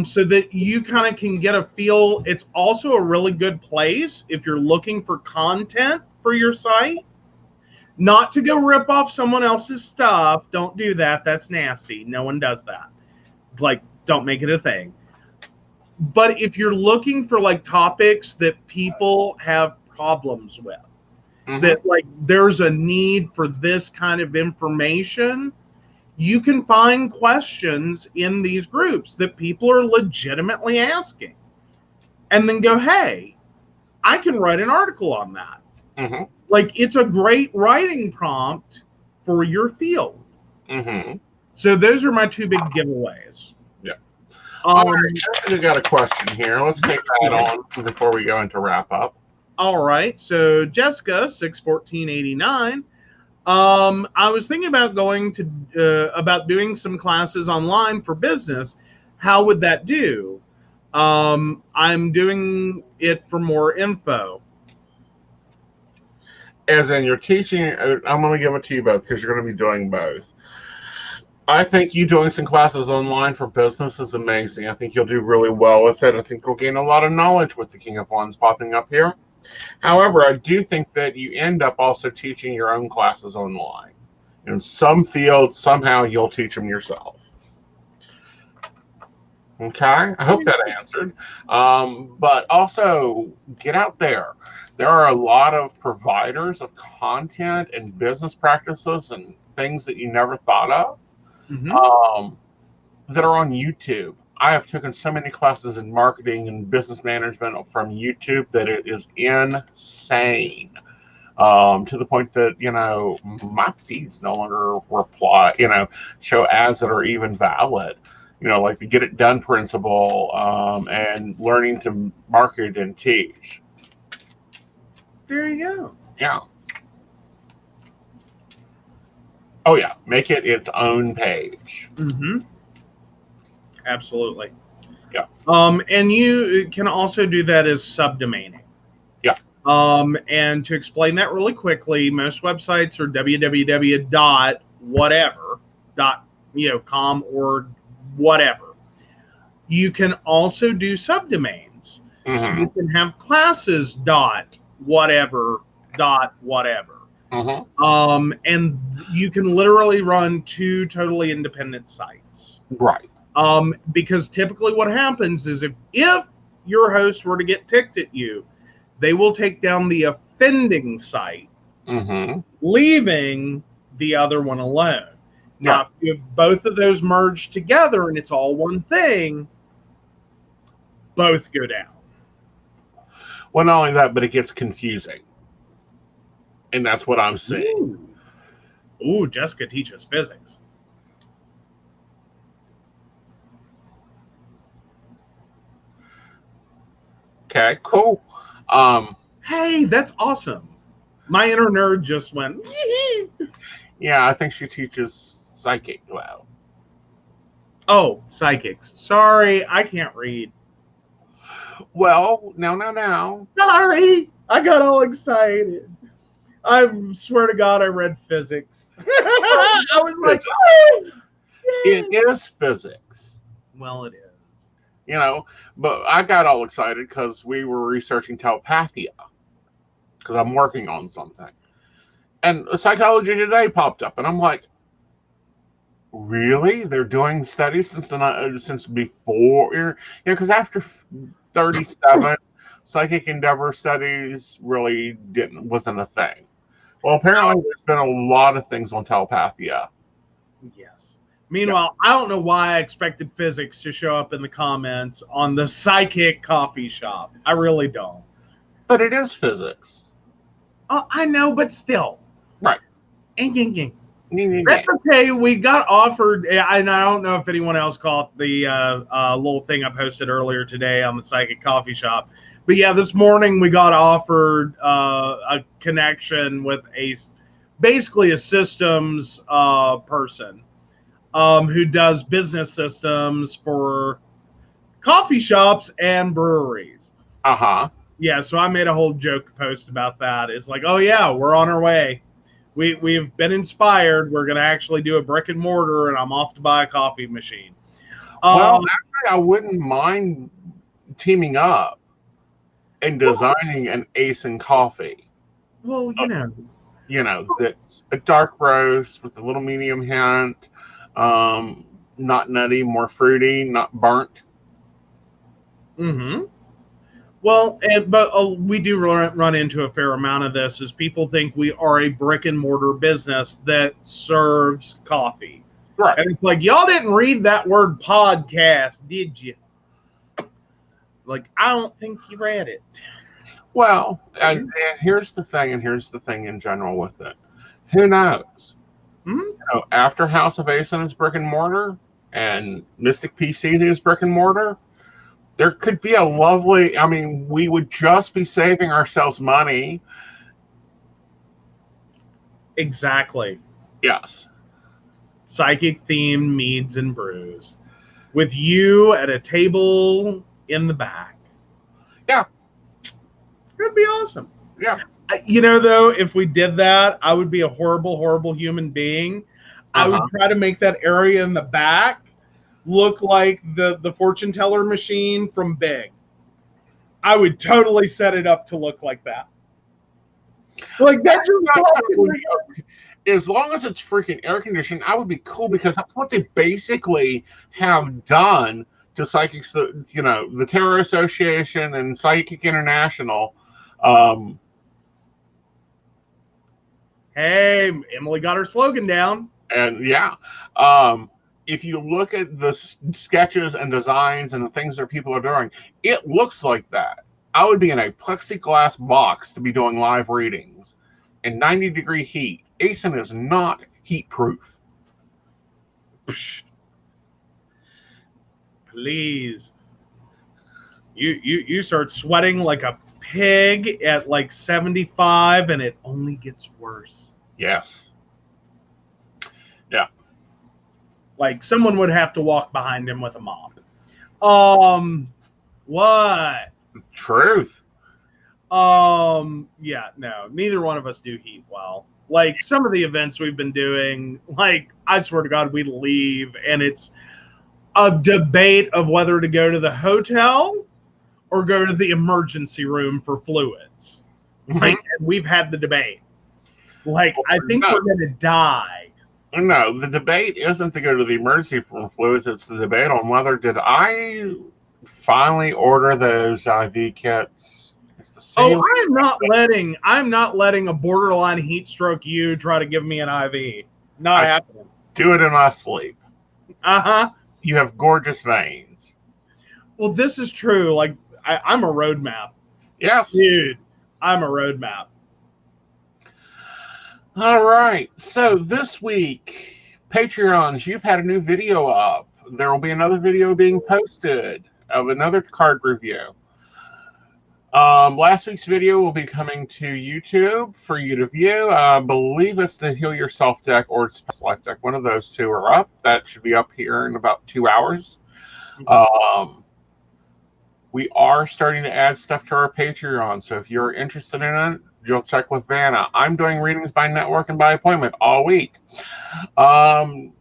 A: So that you kind of can get a feel. It's also a really good place if you're looking for content for your site. Not to go rip off someone else's stuff. Don't do that. That's nasty. No one does that. Like, don't make it a thing. But if you're looking for like topics that people have problems with, that like there's a need for this kind of information, you can find questions in these groups that people are legitimately asking. and then go, hey, I can write an article on that.
B: Mm-hmm.
A: Like, it's a great writing prompt for your field.
B: Mm-hmm.
A: So those are my two big giveaways.
B: Yeah. All right,
A: Um,
B: we got a question here. Let's take that on before we go into wrap up.
A: all right. So Jessica, 61489. I was thinking about going to about doing some classes online for business. How would that do? I'm doing it for more info.
B: As in, you're teaching. I'm going to give it to you both because you're going to be doing both. I think you doing some classes online for business is amazing. I think you'll do really well with it. I think you'll gain a lot of knowledge with the King of Wands popping up here. However, I do think that you end up also teaching your own classes online. In some fields, somehow you'll teach them yourself. Okay, I hope that answered. But also, get out there. There are a lot of providers of content and business practices and things that you never thought of that are on YouTube. I have taken so many classes in marketing and business management from YouTube that it is insane. To the point that, my feeds no longer show ads that are even valid. Like the Get It Done principle, and learning to market and teach.
A: There you go.
B: Yeah. Oh, yeah. Make it its own page.
A: Mm-hmm. Absolutely.
B: Yeah.
A: And you can also do that as subdomaining.
B: Yeah.
A: And to explain that really quickly, most websites are www.whatever.com or whatever. You can also do subdomains.
B: Mm-hmm.
A: So you can have classes.whatever.whatever.
B: Mm-hmm.
A: And you can literally run two totally independent sites.
B: Right.
A: Because typically what happens is if your host were to get ticked at you, they will take down the offending site, leaving the other one alone. Now, if you have both of those merged together and it's all one thing, both go down.
B: Well, not only that, but it gets confusing. And that's what I'm seeing.
A: Ooh, Jessica teaches physics.
B: Okay, cool.
A: Hey, that's awesome. My inner nerd just went,
B: yeah, I think she teaches psychic though.
A: Oh, psychics. Sorry, I can't read.
B: Well, no.
A: Sorry, I got all excited. I swear to God, I read physics. I was like, oh,
B: it is physics.
A: Well, it is.
B: But I got all excited because we were researching telepathia because I'm working on something. And Psychology Today popped up, and I'm like, really? They're doing studies since before? Because after 37, psychic endeavor studies really wasn't a thing. Well, apparently there's been a lot of things on telepathia.
A: Yes. Meanwhile, I don't know why I expected physics to show up in the comments on the psychic coffee shop. I really don't.
B: But it is physics.
A: Oh, I know, but still.
B: Right.
A: That's okay. We got offered, and I don't know if anyone else caught the little thing I posted earlier today on the psychic coffee shop. But yeah, this morning we got offered a connection with basically a systems person who does business systems for coffee shops and breweries. Yeah, so I made a whole joke post about that. It's like, oh yeah, we're on our way. We've been inspired. We're going to actually do a brick and mortar, and I'm off to buy a coffee machine.
B: Well, actually, I wouldn't mind teaming up and designing an Aeson coffee.
A: Well,
B: that's a dark roast with a little medium hint, not nutty, more fruity, not burnt.
A: Well, but we do run into a fair amount of this as people think we are a brick and mortar business that serves coffee.
B: Right.
A: And it's like, y'all didn't read that word podcast, did you? Like, I don't think you read it.
B: Well, and here's the thing, and here's the thing in general with it. Who knows? After House of Aeson is brick and mortar and Mystic PC is brick and mortar, there could be a lovely, I mean, we would just be saving ourselves money.
A: Exactly.
B: Yes.
A: Psychic themed meads and brews with you at a table in the back.
B: Yeah.
A: That'd be awesome.
B: Yeah.
A: You know, though, if we did that, I would be a horrible, horrible human being. I would try to make that area in the back look like the fortune teller machine from Big. I would totally set it up to look like that. Like that just
B: as long as it's freaking air conditioned, I would be cool because that's what they basically have done to psychics. You know, the Terror Association and Psychic International.
A: Hey, Emily got her slogan down.
B: And yeah, if you look at the sketches and designs and the things that people are doing, it looks like that. I would be in a plexiglass box to be doing live readings in 90-degree heat. Aeson is not heat proof.
A: Please. You start sweating like a pig at like 75 and it only gets worse.
B: Yes. Yeah.
A: Like someone would have to walk behind him with a mop. What?
B: Truth.
A: Yeah, no, neither one of us do heat well. Like some of the events we've been doing, like I swear to God, we leave and it's a debate of whether to go to the hotel or go to the emergency room for fluids. Like, and we've had the debate. Like, I think we're going to die.
B: No, the debate isn't to go to the emergency room fluids. It's the debate on whether did I finally order those IV kits.
A: Oh, I'm not letting a borderline heat stroke you try to give me an IV. Not happening.
B: Do it in my sleep.
A: Uh-huh.
B: You have gorgeous veins.
A: Well, this is true. Like, I'm a roadmap.
B: Yes.
A: Dude, I'm a roadmap.
B: All right. So this week, Patreons, you've had a new video up. There will be another video being posted of another card review. Last week's video will be coming to YouTube for you to view. I believe it's the Heal Yourself deck or it's Past Life deck. One of those two are up. That should be up here in about 2 hours. We are starting to add stuff to our Patreon. So if you're interested in it, you'll check with Vanna. I'm doing readings by network and by appointment all week. And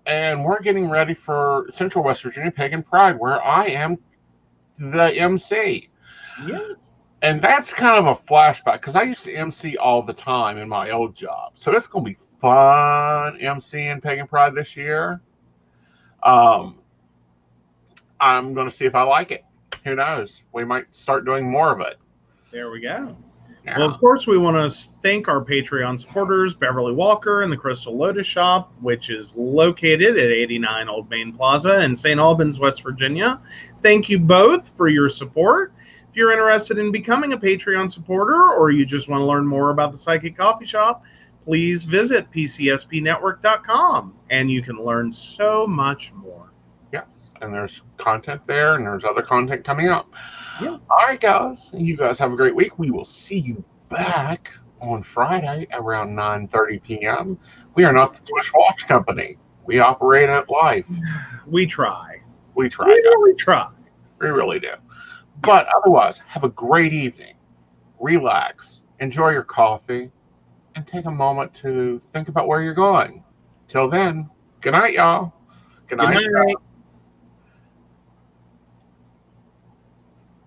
B: we're getting ready for Central West Virginia Pagan Pride, where I am the MC.
A: Yes.
B: And that's kind of a flashback because I used to MC all the time in my old job. So it's going to be fun MCing Pagan Pride this year. I'm going to see if I like it. Who knows? We might start doing more of it.
A: There we go.
B: Yeah.
A: Well, of course, we want to thank our Patreon supporters, Beverly Walker and the Crystal Lotus Shop, which is located at 89 Old Main Plaza in St. Albans, West Virginia. Thank you both for your support. If you're interested in becoming a Patreon supporter or you just want to learn more about the Psychic Coffee Shop, please visit pcspnetwork.com and you can learn so much more.
B: Yes, and there's content there and there's other content coming up.
A: Yeah.
B: All right, guys. You guys have a great week. We will see you back on Friday around 9:30 p.m. We are not the Swish Watch Company. We operate at life.
A: We try.
B: We try.
A: We really try.
B: We really do. But otherwise, have a great evening. Relax. Enjoy your coffee. And take a moment to think about where you're going. Till then, good night, y'all. Good night.
A: Good night.